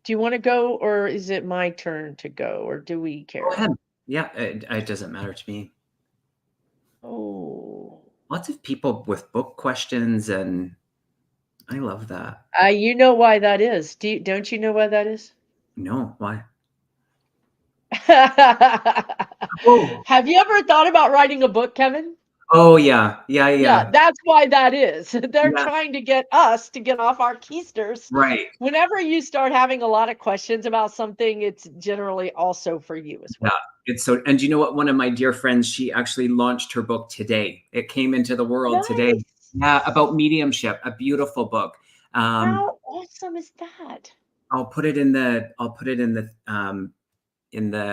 do you want to go, or is it my turn to go, or do we Go care? ahead. Yeah, it doesn't matter to me. Oh, Lots of people with book questions, and I love that. you know why that is? Don't you know why that is? No, why? Oh, Have you ever thought about writing a book, Kevin? oh yeah, yeah, Yeah, yeah, that's why that is. They're yeah. trying to get us to get off our keisters. Right. Whenever you start having a lot of questions about something, it's generally also for you as Yeah. well. It's so, and you know what? One of my dear friends, she actually launched her book today. It came into the world today. Nice. Yeah, about mediumship, a beautiful book. How awesome is that? I'll put it in the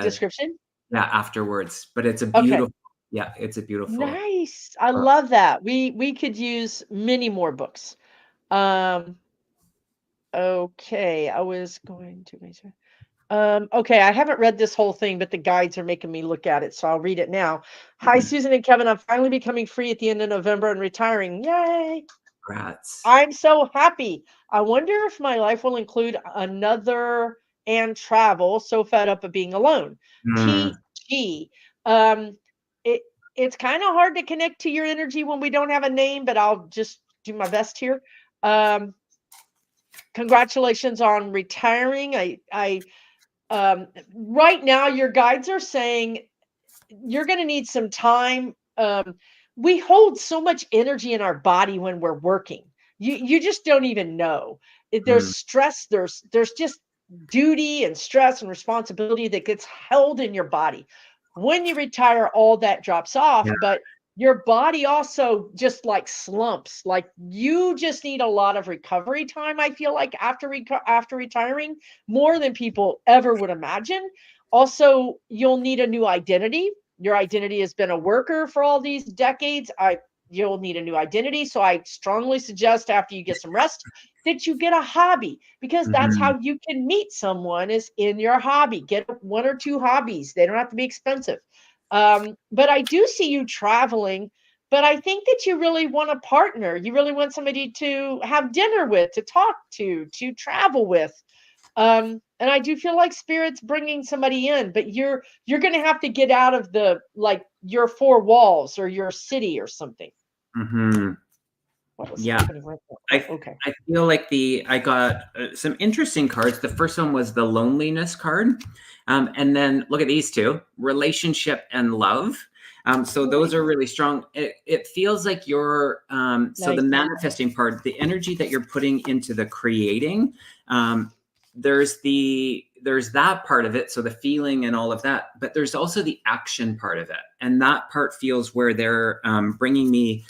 Description? yeah afterwards. But it's a Okay. beautiful, yeah, it's a beautiful Nice. I book. love that. We could use many more books. Um, okay, I was going to make sure. Okay, I haven't read this whole thing, but the guides are making me look at it, so I'll read it now. Hi, Susan and Kevin. I'm finally becoming free at the end of November and retiring. Yay! Congrats. I'm so happy. I wonder if my life will include another and travel. So fed up of being alone. Mm, TG. Um, it it's kind of hard to connect to your energy when we don't have a name, but I'll just do my best here. Um, Congratulations on retiring. I right now your guides are saying you're going to need some time. We hold so much energy in our body when we're working. You just don't even know. There's mm, stress. There's just duty and stress and responsibility that gets held in your body. When you retire, all that drops off, yeah. but your body also just like slumps. Like you just need a lot of recovery time. I feel like after retiring, more than people ever would imagine. Also, you'll need a new identity. Your identity has been a worker for all these decades. You'll need a new identity. So I strongly suggest after you get some rest that you get a hobby, because that's Mhm, how you can meet someone is in your hobby. Get one or two hobbies. They don't have to be expensive. But I do see you traveling, but I think that you really want a partner. You really want somebody to have dinner with, to talk to travel with. And I do feel like spirit's bringing somebody in, but you're going to have to get out of the like your four walls or your city or something. mhm. What was Yeah. happening right now? Oh, okay. I feel like I got some interesting cards. The first one was the loneliness card. And then look at these two, relationship and love. So Nice. those are really strong. It feels like you're, so the Nice. manifesting part, the energy that you're putting into the creating, um, there's that part of it. So the feeling and all of that, but there's also the action part of it. And that part feels where they're bringing me,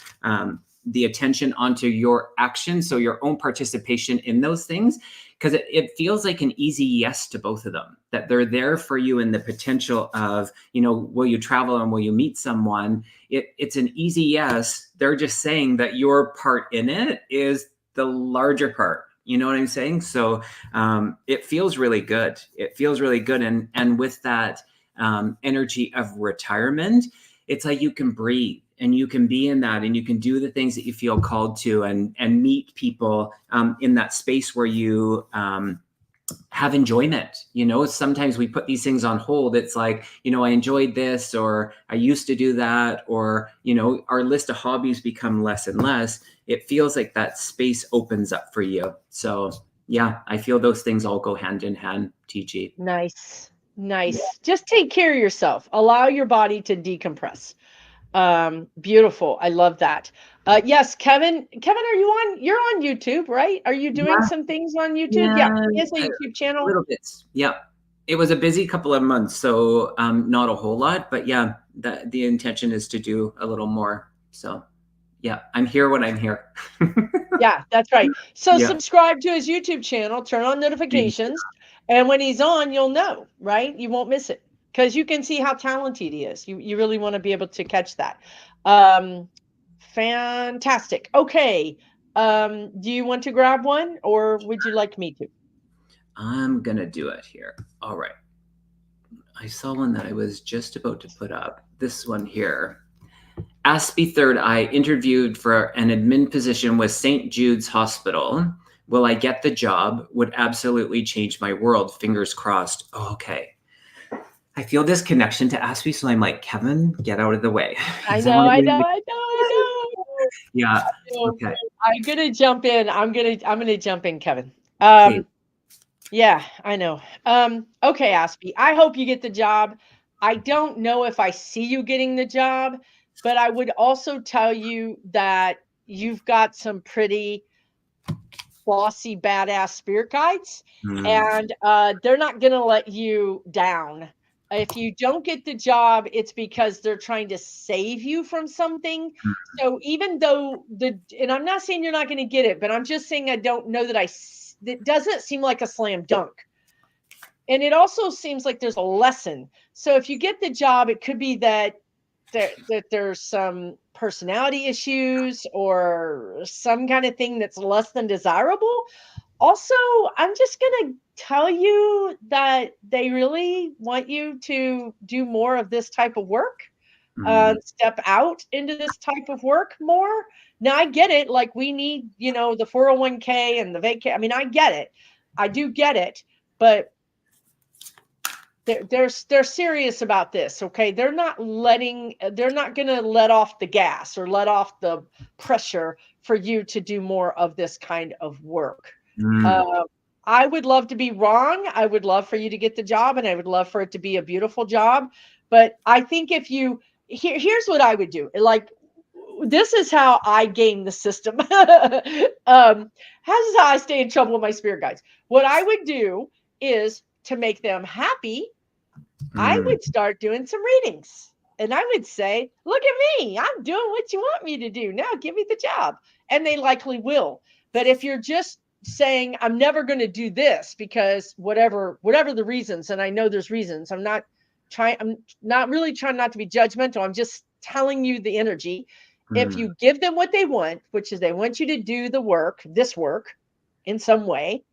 the attention onto your action, so your own participation in those things, because it feels like an easy yes to both of them, that they're there for you in the potential of, will you travel and will you meet someone. It's an easy yes. They're just saying that your part in it is the larger part. You know what I'm saying? So it feels really good. It feels really good. And with that energy of retirement, it's like you can breathe and you can be in that and you can do the things that you feel called to, and meet people in that space where you have enjoyment. Sometimes we put these things on hold. It's like, I enjoyed this, or I used to do that, or our list of hobbies become less and less. It feels like that space opens up for you. So yeah, I feel those things all go hand in hand, TG. Nice. Nice. Just take care of yourself. Allow your body to decompress. Beautiful. I love that. Yes, Kevin. Kevin, you're on YouTube, right? Are you doing Yeah, some things on YouTube? Yeah. yeah, He has a a YouTube channel. little bit. Yeah. It was a busy couple of months, so not a whole lot, but yeah, the intention is to do a little more. So yeah, I'm here when I'm here. Yeah, that's right. So Yeah. subscribe to his YouTube channel, turn on notifications, and when he's on, you'll know, right? You won't miss it because you can see how talented he is. You really want to be able to catch that. Um, fantastic. Okay. Do you want to grab one or would you like me to? I'm gonna do it here. All right. I saw one that I was just about to put up. This one here. Aspie Third Eye interviewed for an admin position with St. Jude's Hospital. Will I get the job? Would absolutely change my world. Fingers crossed. Oh, okay. I feel this connection to Aspie, so I'm like, Kevin, get out of the way. I Because I know, want to I bring know, the. I know, I know. Yeah. So Okay. I'm gonna jump in. I'm gonna jump in, Kevin. Please. Yeah, I know. Okay, Aspie. I hope you get the job. I don't know if I see you getting the job, but I would also tell you that you've got some pretty bossy, badass spirit guides, Mm, and they're not going to let you down. If you don't get the job, it's because they're trying to save you from something. So even though and I'm not saying you're not going to get it, but I'm just saying I don't know that it doesn't seem like a slam dunk. And it also seems like there's a lesson. So if you get the job, it could be that there's some personality issues or some kind of thing that's less than desirable. Also, I'm just going to tell you that they really want you to do more of this type of work, mm, step out into this type of work more. Now, I get it. Like, we need, the 401k and the vacay. I mean, I get it. I do get it. But they're serious about this. Okay, they're not going to let off the gas or let off the pressure for you to do more of this kind of work. mm, uh, I would love to be wrong. I would love for you to get the job, and I would love for it to be a beautiful job. But I think if you here's what I would do. Like, this is how I game the system. This is how I stay in trouble with my spirit guides. What I would do is, to make them happy, I mm, would start doing some readings. And I would say, look at me. I'm doing what you want me to do. Now give me the job. And they likely will. But if you're just saying, I'm never going to do this because whatever the reasons, and I know there's reasons, I'm not really trying not to be judgmental. I'm just telling you the energy. If mm, you give them what they want, which is they want you to do this work in some way,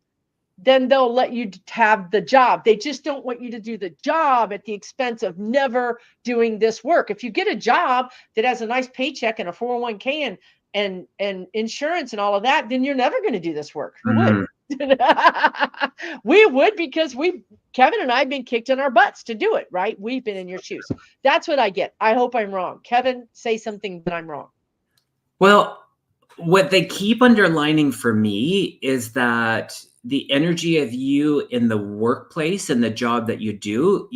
then they'll let you have the job. They just don't want you to do the job at the expense of never doing this work. If you get a job that has a nice paycheck and a 401k and insurance and all of that, then you're never going to do this work. Who would? mm. We would, because Kevin and I have been kicked in our butts to do it, right? We've been in your shoes. That's what I get. I hope I'm wrong. Kevin, say something that I'm wrong. Well, what they keep underlining for me is that the energy of you in the workplace and the job that you do,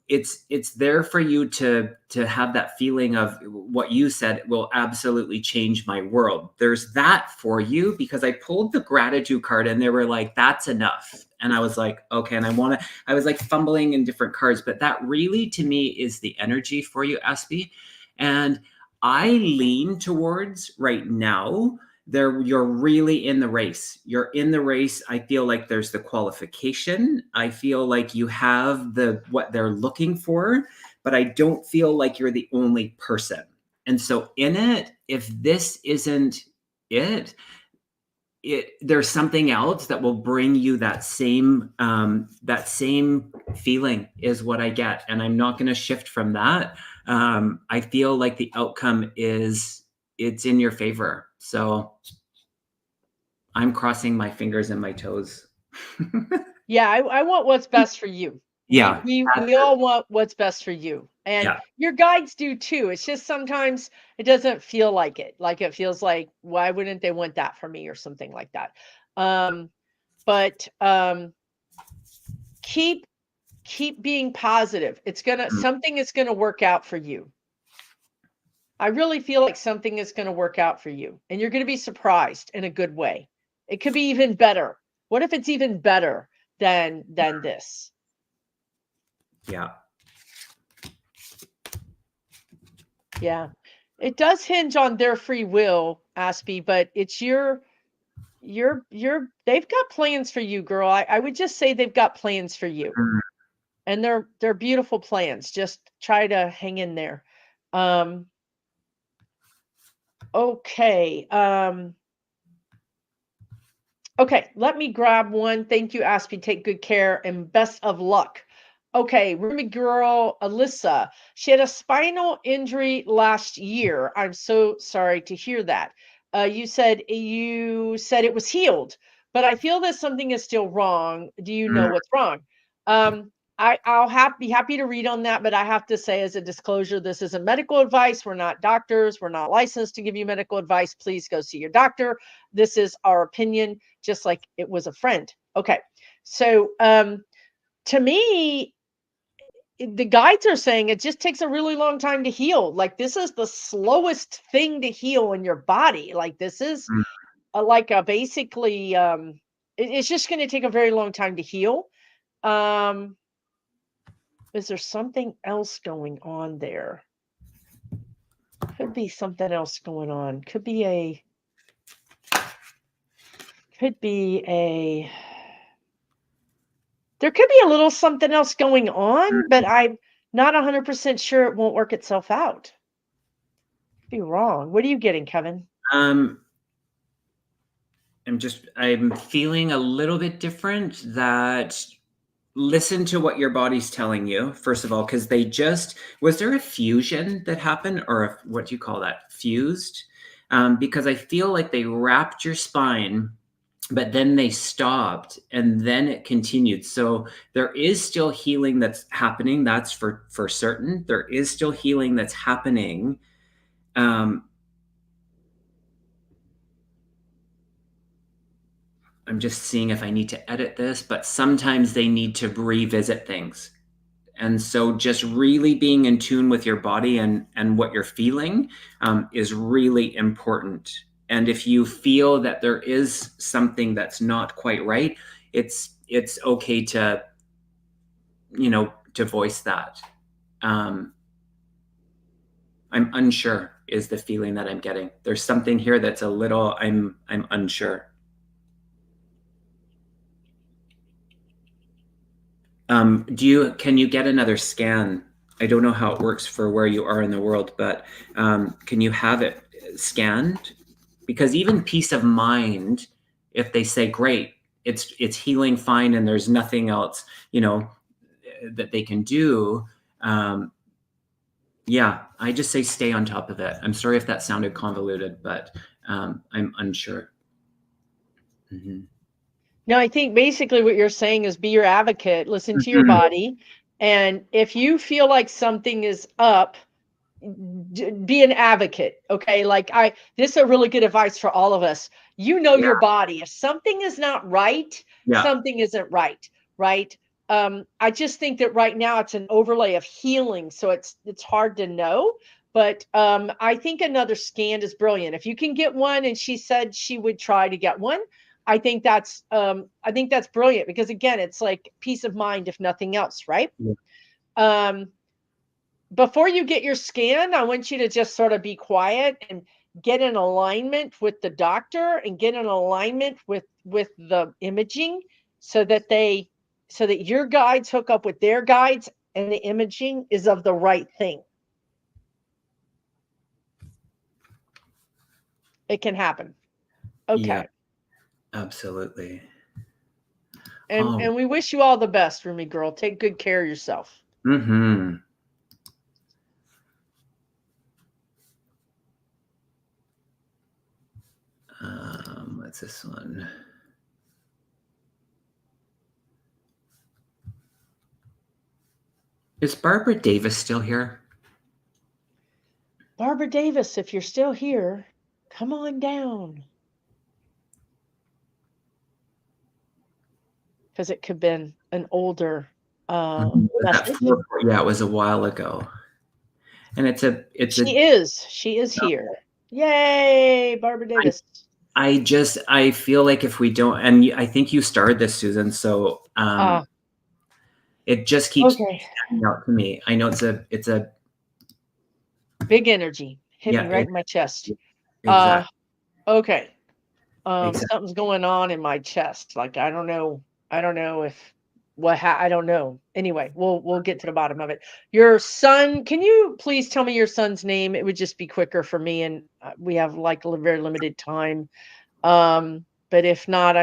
it's there for you to have that feeling of what you said will absolutely change my world. There's that for you, because I pulled the gratitude card and they were like, that's enough. And I was like, okay. And I was like fumbling in different cards, but that really to me is the energy for you, Aspie. And I lean towards right now you're really in the race. You're in the race. I feel like there's the qualification. I feel like you have what they're looking for, but I don't feel like you're the only person. And so in it, if this isn't it, there's something else that will bring you that same feeling is what I get, and I'm not going to shift from that. I feel like the outcome it's in your favor, so I'm crossing my fingers and my toes. Yeah, I want what's best for you. Yeah, We all want what's best for you. And yeah. your guides do too. It's just sometimes it doesn't feel like it. Like, it feels like, why wouldn't they want that for me or something like that? But keep keep being positive. Something is gonna work out for you. I really feel like something is gonna work out for you, and you're gonna be surprised in a good way. It could be even better. What if it's even better than this? Yeah. Yeah. It does hinge on their free will, Aspie, but it's they've got plans for you, girl. I would just say they've got plans for you. Mm. And they're beautiful plans. Just try to hang in there. Okay. Okay, let me grab one. Thank you, Aspie. Take good care and best of luck. Okay, Remy girl, Alyssa. She had a spinal injury last year. I'm so sorry to hear that. You said it was healed, but I feel that something is still wrong. Do you know Mm. what's wrong? Be happy to read on that, but I have to say, as a disclosure, this isn't medical advice. We're not doctors. We're not licensed to give you medical advice. Please go see your doctor. This is our opinion, just like it was a friend. Okay. So to me, the guides are saying it just takes a really long time to heal. Like this is the slowest thing to heal in your body. Like this is Mm. basically it's just going to take a very long time to heal. Is there something else going on there? Could be something else going on. There could be a little something else going on, but I'm not 100% sure it won't work itself out. Be wrong. What are you getting, Kevin? I'm feeling a little bit different. That listen to what your body's telling you, first of all, because was there a fusion that happened, or what do you call that? Fused? Because I feel like they wrapped your spine, but then they stopped and then it continued. So there is still healing that's happening. That's for certain. There is still healing that's happening. I'm just seeing if I need to edit this, but sometimes they need to revisit things. And so just really being in tune with your body and what you're feeling is really important. And if you feel that there is something that's not quite right, it's okay to, to voice that. I'm unsure is the feeling that I'm getting. There's something here that's a little, I'm unsure. Can you get another scan? I don't know how it works for where you are in the world, but can you have it scanned? Because even peace of mind, if they say, great, it's healing fine and there's nothing else, that they can do. Yeah, I just say stay on top of it. I'm sorry if that sounded convoluted, but I'm unsure. Mm-hmm. No, I think basically what you're saying is be your advocate, listen to your body. And if you feel like something is up, be an advocate. Okay. This is a really good advice for all of us. Your body. If something is not right, something isn't right. Right. I just think that right now it's an overlay of healing. So it's hard to know. But I think another scan is brilliant. If you can get one, and she said she would try to get one, I think that's brilliant, because again, it's like peace of mind, if nothing else, right? Yeah. Before you get your scan, I want you to just sort of be quiet and get in alignment with the doctor and get in alignment with the imaging, so that your guides hook up with their guides and the imaging is of the right thing. It can happen. Okay. Yeah, absolutely. And we wish you all the best, Rumi girl. Take good care of yourself. Mm-hmm. What's this one? Is Barbara Davis still here? Barbara Davis, if you're still here, come on down. Because it could have been an older That message. yeah, it was a while ago. And She is here. Yay, Barbara Davis. I feel like if we don't, and I think you started this, Susan, so it just keeps standing out to me. I know it's a big energy. Hit me right in my chest. Exactly. Okay. Exactly. Something's going on in my chest. Like I don't know if I don't know. Anyway, we'll get to the bottom of it. Your son, can you please tell me your son's name? It would just be quicker for me, and we have like very limited time. But if not,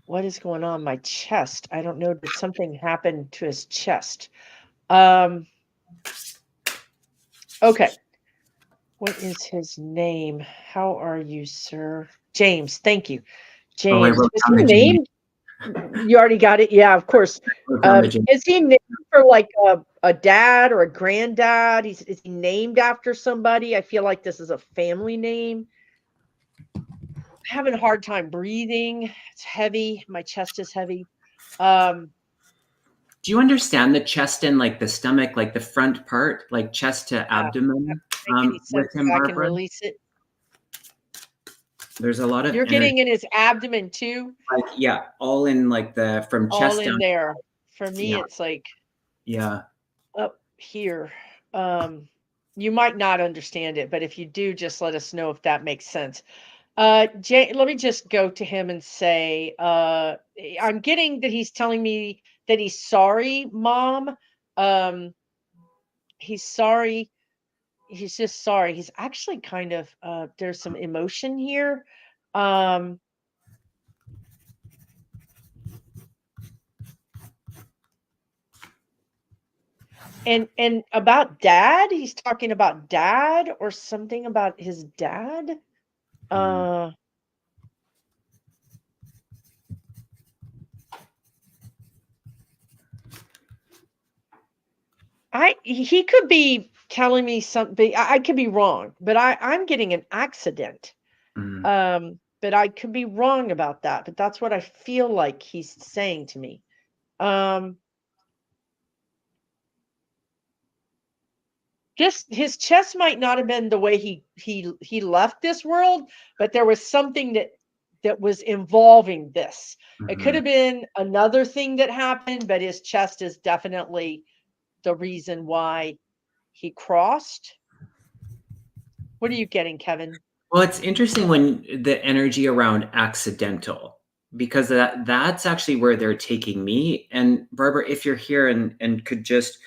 what is going on in my chest? I don't know. Did something happen to his chest? Okay. What is his name? How are you, sir? James. Thank you. Oh, I James. wrote Is down he the James. named? You already got it? Yeah, of course. Is he named for like a dad or a granddad? Is he named after somebody? I feel like this is a family name. I'm having a hard time breathing. It's heavy. My chest is heavy. Do you understand the chest and like the stomach, like the front part, like chest to abdomen? Make any sense With him, I can Barbara? release it? There's a lot of You're energy. getting in his abdomen too? Like, yeah, all in like the from chest All in down. there. For me, Yeah. it's like Yeah. up here. You might not understand it, but if you do, just let us know if that makes sense. Jay, let me just go to him and say, I'm getting that he's telling me that he's sorry, Mom. He's sorry. He's just sorry. He's actually kind of there's some emotion here. Um and about dad, he's talking about dad or something about his dad. Uh he could be telling me something. I could be wrong, but I'm getting an accident. But I could be wrong about that, but that's what I feel like he's saying to me. Just his chest might not have been the way he left this world, but there was something that was involving this. It could have been another thing that happened, but his chest is definitely the reason why he crossed. What are you getting, Kevin? Well, it's interesting when the energy around accidental, because that's actually where they're taking me. And Barbara, if you're here and could just,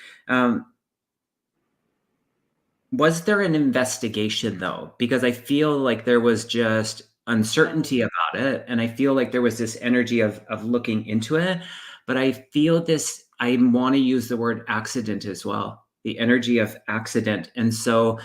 was there an investigation though? Because I feel like there was just uncertainty about it. And I feel like there was this energy of looking into it. But I feel this, I want to use the word accident as well, the energy of accident. And so,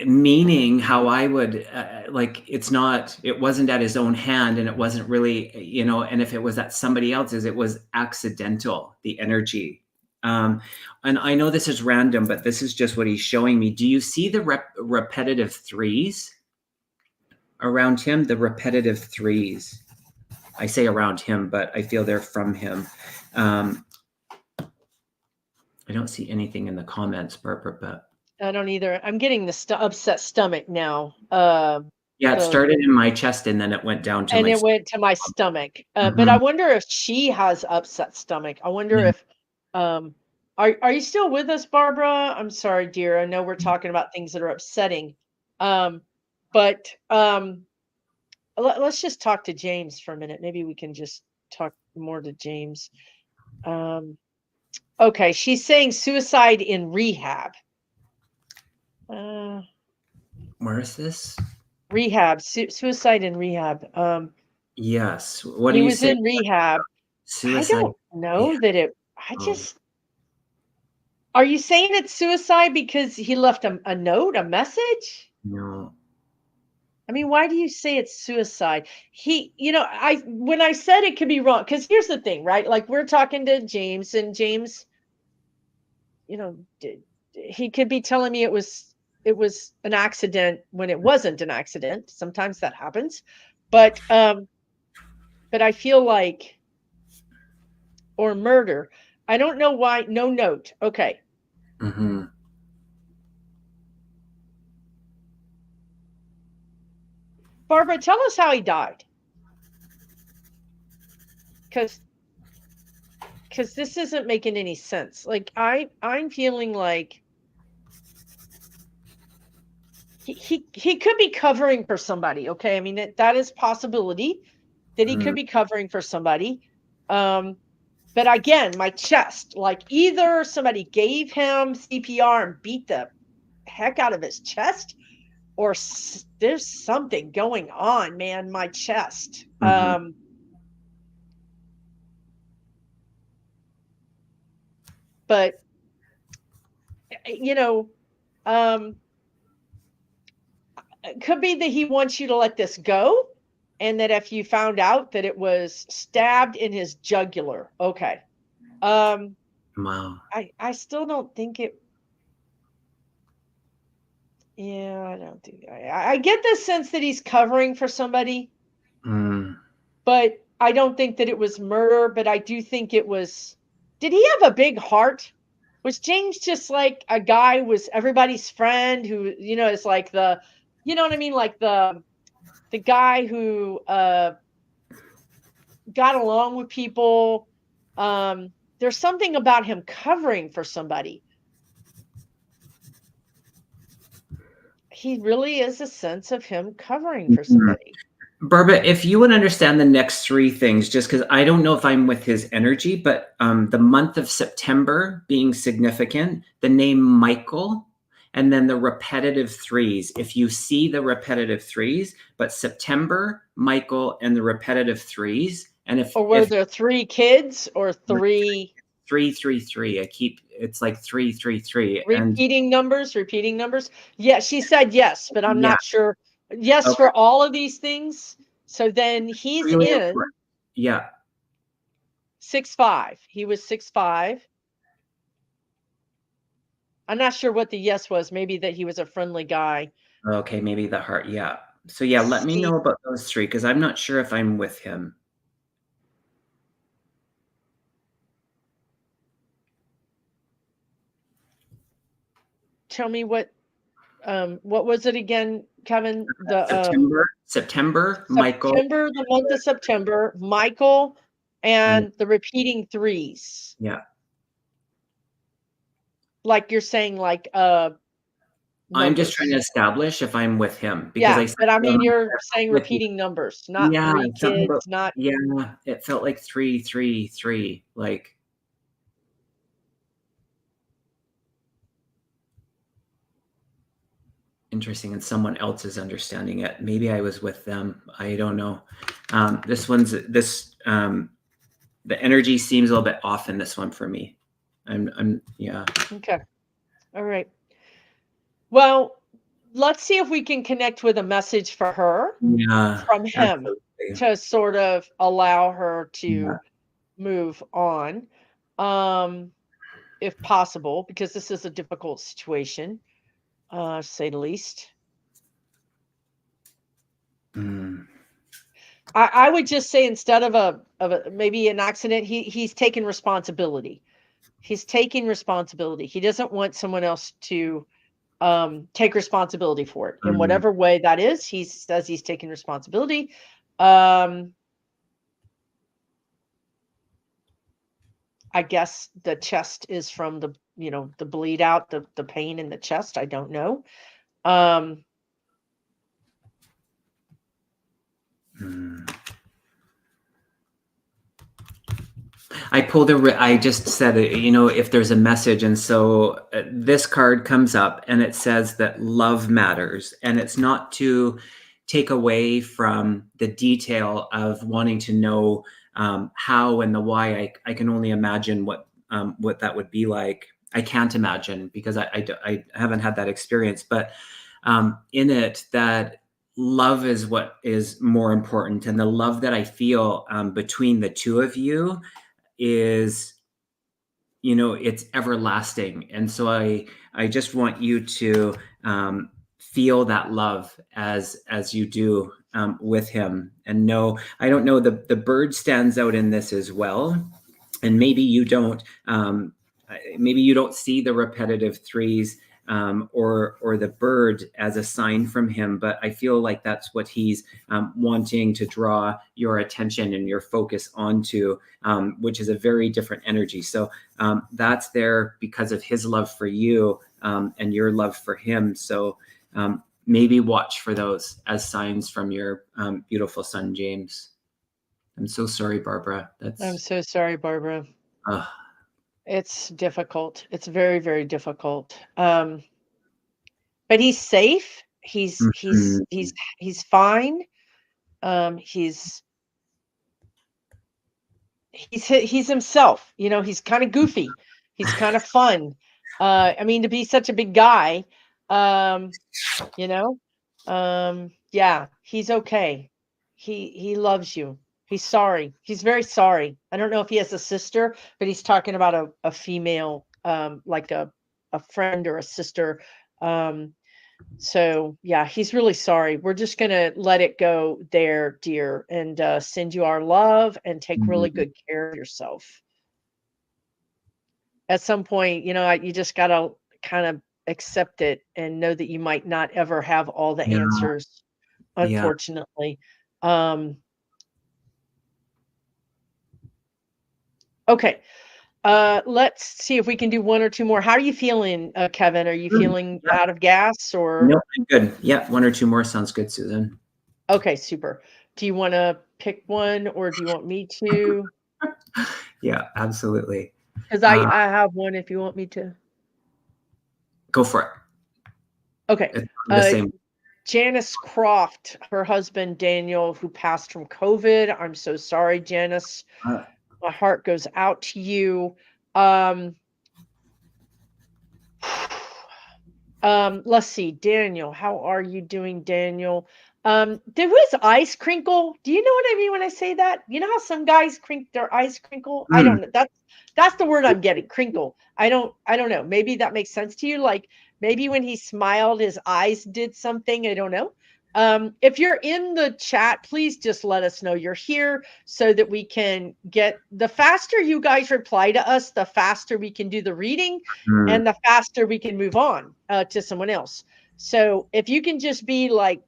meaning how I would like, it wasn't at his own hand, and it wasn't really, and if it was at somebody else's, it was accidental, the energy. And I know this is random, but this is just what he's showing me. Do you see the repetitive threes around him? The repetitive threes. I say around him, but I feel they're from him. I don't see anything in the comments, Barbara, but I don't either. I'm getting the upset stomach now. yeah, it started in my chest and then it went down to and my it went to my stomach. But I wonder if she has upset stomach. I wonder if are you still with us, Barbara? I'm sorry, dear. I know we're talking about things that are upsetting. But let's just talk to James for a minute. Maybe we can just talk more to James. Okay, she's saying suicide in rehab. Where is this? Rehab, suicide in rehab. Yes. What do He you was say? in rehab. I Suicide. don't know that I Oh, just, are you saying it's suicide because he left a note, a message? no. I mean, why do you say it's suicide? When I said it could be wrong, because here's the thing, right? Like we're talking to James, and James, he could be telling me it was an accident when it wasn't an accident. Sometimes that happens, but but I feel like, or murder. I don't know why. No note. Okay. Mm-hmm. Barbara, tell us how he died. Because this isn't making any sense. Like I'm feeling like he could be covering for somebody. Okay. I mean that is possibility that he Mm-hmm. could be covering for somebody. But again, my chest, like either somebody gave him CPR and beat the heck out of his chest, or there's something going on, man, my chest. Mm-hmm. But you know, um, it could be that he wants you to let this go, and that if you found out that it was stabbed in his jugular, okay. Wow. I still don't think it. Yeah, I don't think I get the sense that he's covering for somebody, Mm. but I don't think that it was murder. But I do think it was. Did he have a big heart? Was James just like a guy who was everybody's friend who, is like the, you know what I mean? Like the guy who got along with people. There's something about him covering for somebody. He really is a sense of him covering for Mhm. somebody. Barbara, if you would understand the next three things, just because I don't know if I'm with his energy, but the month of September being significant, the name Michael, and then the repetitive threes. If you see the repetitive threes, but September, Michael, and the repetitive threes, and Or were there 3 kids or 3 333, it's like 333, and repeating numbers? Yeah, she said yes, but I'm yeah, not sure. Yes okay, for all of these things. So then he's really in important. Yeah, 6'5". He was 6'5". I'm not sure what the yes was. Maybe that he was a friendly guy. okay, maybe the heart, yeah. So yeah, let me Steve, know about those three because I'm not sure if I'm with him. tell me what was it again, Kevin? The September, Michael. September, the month of September, Michael, And and the repeating threes. yeah, Like you're saying, like I'm just trying to numbers. establish if I'm with him because Yeah, I said but I mean you're saying with you. repeating numbers, not Yeah, 3 something about kids, not yeah, it felt like 333, like interesting, and someone else is understanding it. Maybe I was with them. I don't know. The energy seems a little bit off in this one for me. Yeah. okay. All right. Well, let's see if we can connect with a message for her Yeah, from him absolutely. to sort of allow her Yeah. to move on. Um, if possible, because this is a difficult situation, to say the least. Mm. I would just say instead of a maybe an accident, he's taking responsibility. He's taking responsibility. He doesn't want someone else to take responsibility for it in Mm. whatever way that is. He says he's taking responsibility. Um, I guess the chest is from the bleed out, the pain in the chest. I don't know. Um, Mm. I just said, if there's a message. And so this card comes up and it says that love matters. And it's not to take away from the detail of wanting to know how and the why. I can only imagine what that would be like. I can't imagine because I haven't had that experience. But in it, that love is what is more important. And the love that I feel between the two of you is it's everlasting, and so I just want you to feel that love as you do with him. And no, I don't know, the bird stands out in this as well. And maybe you don't see the repetitive threes or the bird as a sign from him, but I feel like that's what he's wanting to draw your attention and your focus onto, which is a very different energy. So that's there because of his love for you and your love for him. So maybe watch for those as signs from your beautiful son, James. I'm so sorry, Barbara. I'm so sorry, Barbara. Uh, It's difficult. It's very, very difficult. But he's safe. He's mhm. fine. He's himself. You know, he's kind of goofy. He's kind of fun. I mean, to be such a big guy, you know, yeah, he's okay. He loves you. He's sorry. He's very sorry. I don't know if he has a sister, but he's talking about a female, like a friend or a sister. So yeah, he's really sorry. We're just gonna let it go there, dear, and send you our love and take really good care of yourself. At some point, you know, you just gotta kind of accept it and know that you might not ever have all the Yeah, answers, yeah. unfortunately. Okay. Let's see if we can do one or two more. How are you feeling, Kevin? Are you Good. feeling Yeah. out of gas or? No, I'm good. Yeah, one or two more sounds good, Susan. Okay, super. Do you want to pick one or do you want me to? Yeah, absolutely. Because I have one if you want me to. Go for it. Okay. It's the same. Janice Croft, her husband Daniel, who passed from COVID. I'm so sorry, Janice. My heart goes out to you. Let's see, Daniel. How are you doing, Daniel? Did his eyes crinkle? Do you know what I mean when I say that? You know how some guys their eyes crinkle? I don't know. That's the word I'm getting, crinkle. I don't know. Maybe that makes sense to you. Like maybe when he smiled, his eyes did something. I don't know. If you're in the chat, please just let us know you're here so that we can get the faster you guys reply to us, the faster we can do the reading and the faster we can move on to someone else. So if you can just be like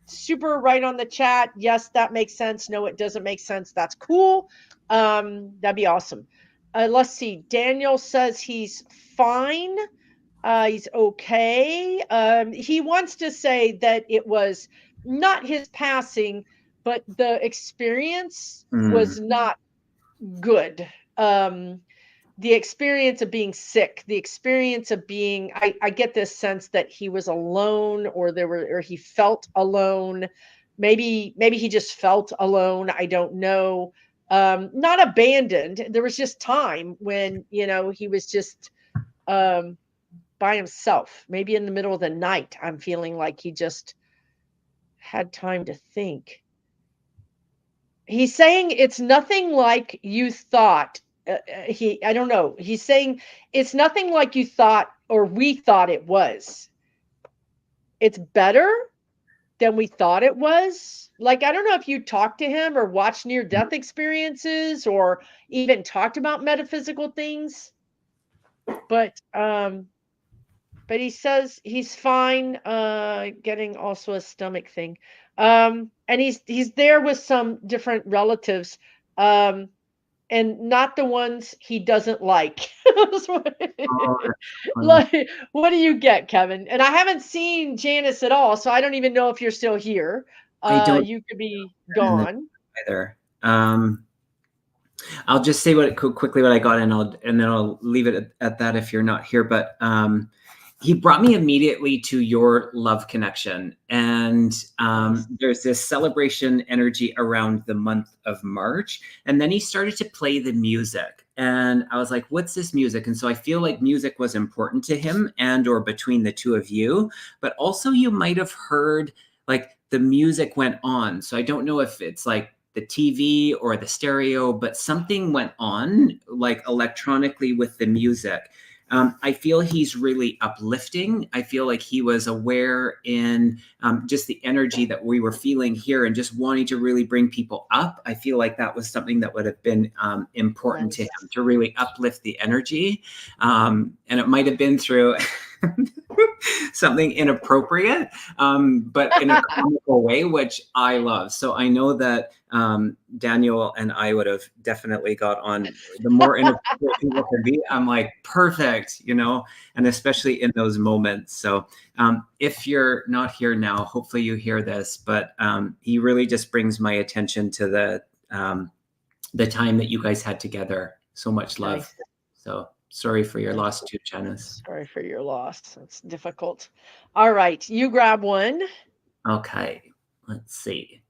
super right on the chat, yes, that makes sense. No, it doesn't make sense. That's cool. That'd be awesome. Let's see. Daniel says he's fine. He's okay. He wants to say that it was not his passing, but the experience was not good. The experience of being sick, the experience of being, I get this sense that he was alone or he felt alone. Maybe he just felt alone. I don't know. Not abandoned. There was just time when, you know, he was just by himself, maybe in the middle of the night. I'm feeling like he just had time to think. He's saying it's nothing like you thought. I don't know. He's saying it's nothing like you thought or we thought it was. It's better than we thought it was. Like, I don't know if you talked to him or watched near death experiences or even talked about metaphysical things. But he says he's fine, getting also a stomach thing. And he's there with some different relatives, and not the ones he doesn't like. Like, what do you get, Kevin? And I haven't seen Janice at all, so I don't even know if you're still here. I don't You could be gone. either. I'll just say quickly what I got, and then I'll leave it at that if you're not here. But he brought me immediately to your love connection, and there's this celebration energy around the month of March, and then he started to play the music, and I was like, "What's this music?" And so I feel like music was important to him, and or between the two of you, but also you might have heard like the music went on. So I don't know if it's like the TV or the stereo, but something went on like electronically with the music. I feel he's really uplifting. I feel like he was aware in just the energy that we were feeling here and just wanting to really bring people up. I feel like that was something that would have been important to him, to really uplift the energy. And it might have been through something inappropriate, but in a comical way, which I love. So I know that Daniel and I would have definitely got on. The more inappropriate people can be, I'm like, perfect, you know, and especially in those moments. So if you're not here now, hopefully you hear this, but he really just brings my attention to the time that you guys had together. So much love. Nice. So sorry for your loss too, Janice. Sorry for your loss. It's difficult. All right, you grab one. Okay, let's see.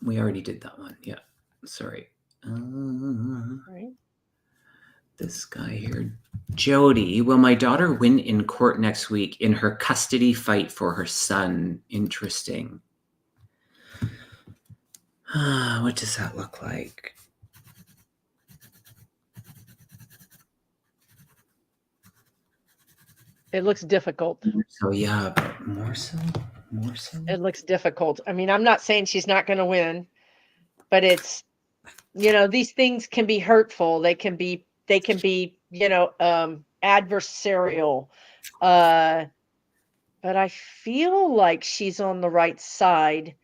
We already did that one. Yeah, sorry. Right. This guy here. Jody, will my daughter win in court next week in her custody fight for her son? Interesting. What does that look like? It looks difficult. So yeah, but more so. It looks difficult. I mean, I'm not saying she's not going to win, but it's, you know, these things can be hurtful. They can be, you know, adversarial. But I feel like she's on the right side.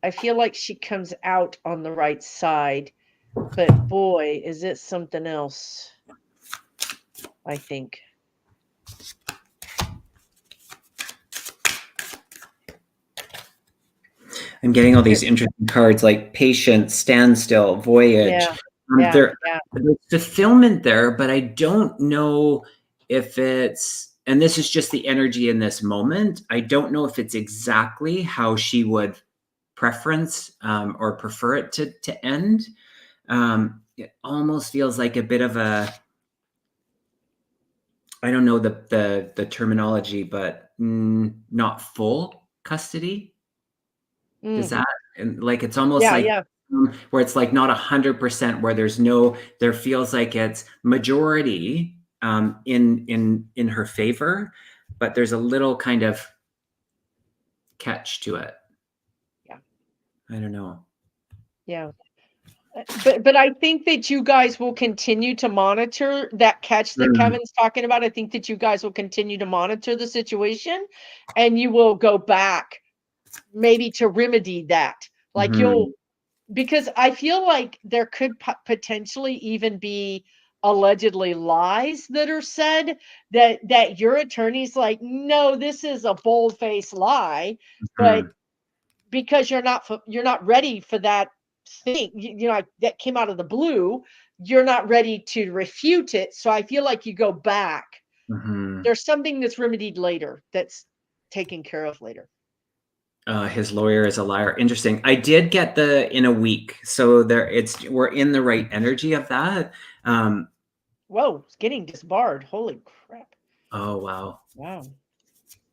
I feel like she comes out on the right side. But boy, is it something else, I think. I'm getting all these interesting cards like patience, standstill, voyage. There's fulfillment there, but I don't know if it's, and this is just the energy in this moment. I don't know if it's exactly how she would preference or prefer it to end. It almost feels like a bit of a, I don't know the terminology, but not full custody. Is that, and like it's almost where it's like not 100%, where there feels like it's majority in her favor, but there's a little kind of catch to it. Yeah. I don't know. Yeah. But I think that you guys will continue to monitor that catch that Kevin's talking about. I think that you guys will continue to monitor the situation, and you will go back maybe to remedy that. Like because I feel like there could potentially even be allegedly lies that are said that your attorney's like, no, this is a bold-faced lie, but because you're not ready for that thing, you know, that came out of the blue, you're not ready to refute it. So I feel like you go back. There's something that's remedied later, that's taken care of later. His lawyer is a liar. Interesting. I did get the in a week, so we're in the right energy of that. Whoa, it's getting disbarred. Holy crap. Oh wow.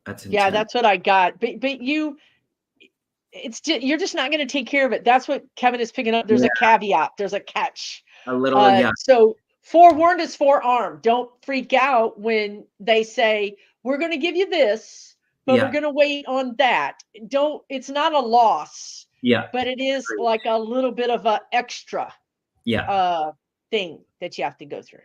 That's intense. Yeah, that's what I got. But you're just not going to take care of it. That's what Kevin is picking up. There's a caveat. There's a catch. A little, So forewarned is forearmed. Don't freak out when they say, we're going to give you this, but we're going to wait on that. It's not a loss. But it is like a little bit of a extra thing that you have to go through.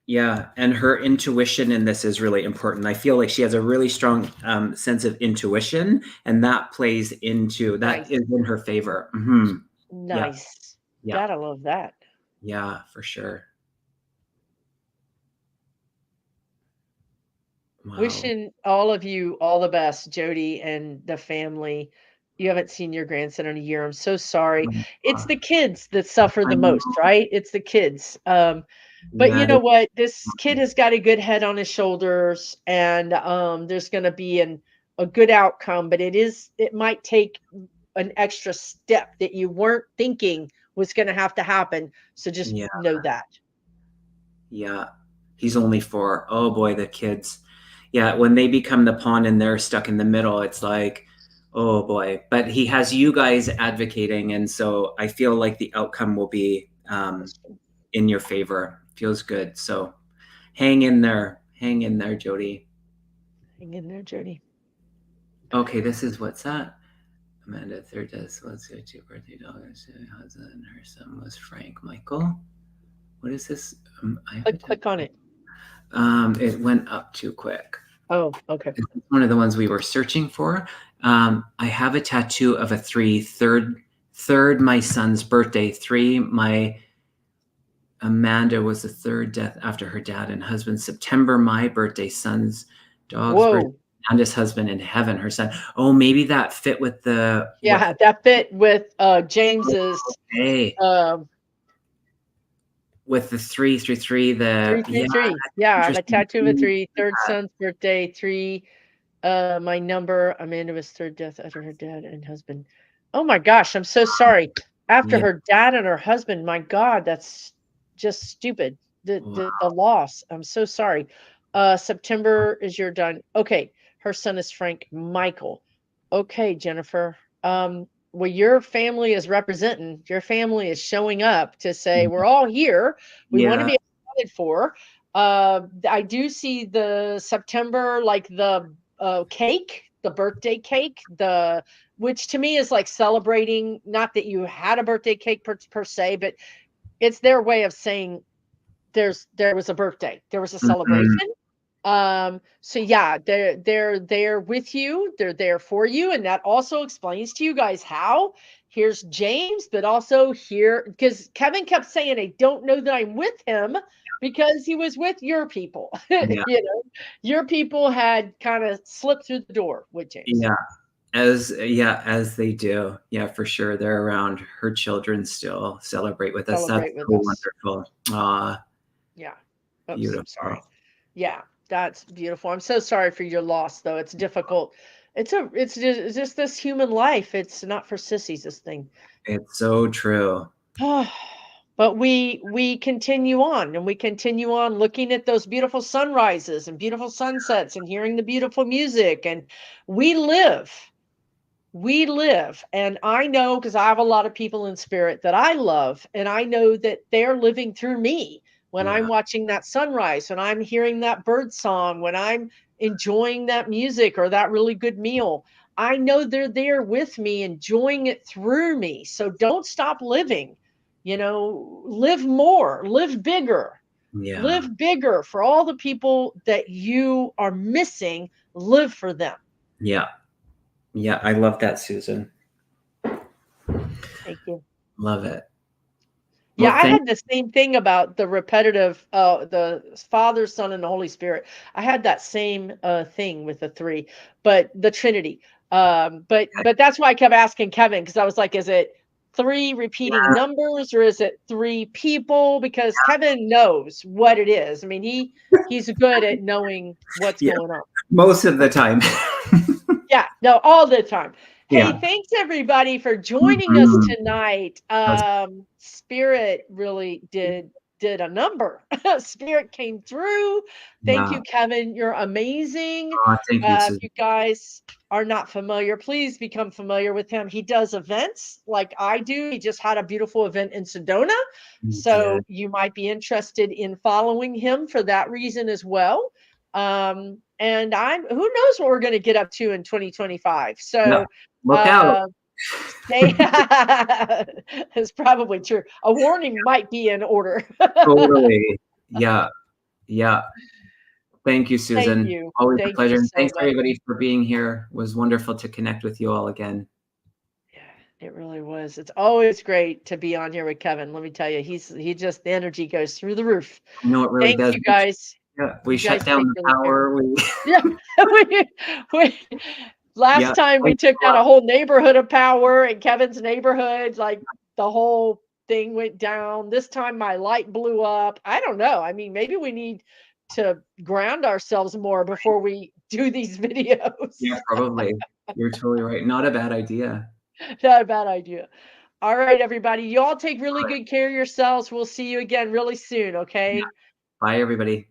Yeah, and her intuition in this is really important. I feel like she has a really strong sense of intuition, and that plays into that is in her favor. Nice. Gotta love that. Yeah, for sure. Wow. Wishing all of you all the best, Jody and the family. You haven't seen your grandson in a year. I'm so sorry. It's the kids that suffer the most, right? It's the kids. But you know what? This kid has got a good head on his shoulders, and there's going to be a good outcome. But it might take an extra step that you weren't thinking was going to have to happen. So just know that. Yeah, he's only 4. Oh boy, the kids. Yeah, when they become the pawn and they're stuck in the middle, it's like, Oh boy, but he has you guys advocating, and so I feel like the outcome will be in your favor. Feels good. So hang in there, Jody. Hang in there, Jody. Okay, this is what's that? Amanda, third death was her two birthday daughters. Her husband and her son was Frank Michael. What is this? Click on it. It went up too quick. Oh, okay. This is one of the ones we were searching for. I have a tattoo of a 3, third my son's birthday. 3, my Amanda was the third death after her dad and husband. September, my birthday, son's dog's birthday. Amanda's husband in heaven, her son. Oh, maybe that fit with the that fit with James's with the 333, the 333. Yeah, the tattoo of a 3, third son's birthday, 3. My number, Amanda was third death after her dad and husband. Oh my gosh, I'm so sorry. After her dad and her husband, my God, that's just stupid. The loss. I'm so sorry. September is your done. Okay, her son is Frank Michael. Okay, Jennifer. Well, your family is representing. Your family is showing up to say we're all here. We want to be accounted for. I do see the September, like the cake, the birthday cake, which to me is like celebrating, not that you had a birthday cake per se, but it's their way of saying there was a birthday, there was a celebration. So yeah, they're there with you, they're there for you, and that also explains to you guys how. Here's James, but also here, because Kevin kept saying, I don't know that I'm with him, because he was with your people. You know, your people had kind of slipped through the door with James. As they do. Yeah, for sure. They're around. Her children still celebrate with us. That's so wonderful. Yeah. Beautiful. I'm sorry. Yeah, that's beautiful. I'm so sorry for your loss, though. It's difficult. It's just this human life. It's not for sissies, this thing. It's so true. But we continue on, and we continue on looking at those beautiful sunrises and beautiful sunsets and hearing the beautiful music, and we live. And I know, because I have a lot of people in spirit that I love, and I know that they're living through me when I'm watching that sunrise, when I'm hearing that bird song, when I'm enjoying that music or that really good meal. I know they're there with me, enjoying it through me. So don't stop living. Live more, live bigger. Live bigger for all the people that you are missing. Live for them. Yeah, I love that, Susan. Thank you. Love it. Yeah, I had the same thing about the repetitive, the Father, Son, and the Holy Spirit. I had that same thing with the 3, but the Trinity. But that's why I kept asking Kevin, because I was like, is it 3 repeating numbers, or is it 3 people? Because Kevin knows what it is. I mean, he's good at knowing what's going on. Most of the time. Yeah, no, all the time. Hey, thanks everybody for joining us tonight. Spirit really did a number. Spirit came through. Thank you, Kevin. You're amazing. Thank you, if you guys are not familiar, please become familiar with him. He does events like I do. He just had a beautiful event in Sedona. So you might be interested in following him for that reason as well. And who knows what we're going to get up to in 2025. So look out. It's probably true. A warning might be in order. Totally. Yeah. Thank you, Susan. Thank you. Always a pleasure. And thanks everybody for being here. It was wonderful to connect with you all again. Yeah, it really was. It's always great to be on here with Kevin. Let me tell you, the energy goes through the roof. No, it really does. Thank you guys. Yeah, we shut down the power. Last time we took down a whole neighborhood of power, in Kevin's neighborhood, like the whole thing went down. This time my light blew up. I don't know. I mean, maybe we need to ground ourselves more before we do these videos. Yeah, probably. You're totally right. Not a bad idea. Not a bad idea. All right, everybody. You all take really good care of yourselves. We'll see you again really soon, okay? Bye, everybody.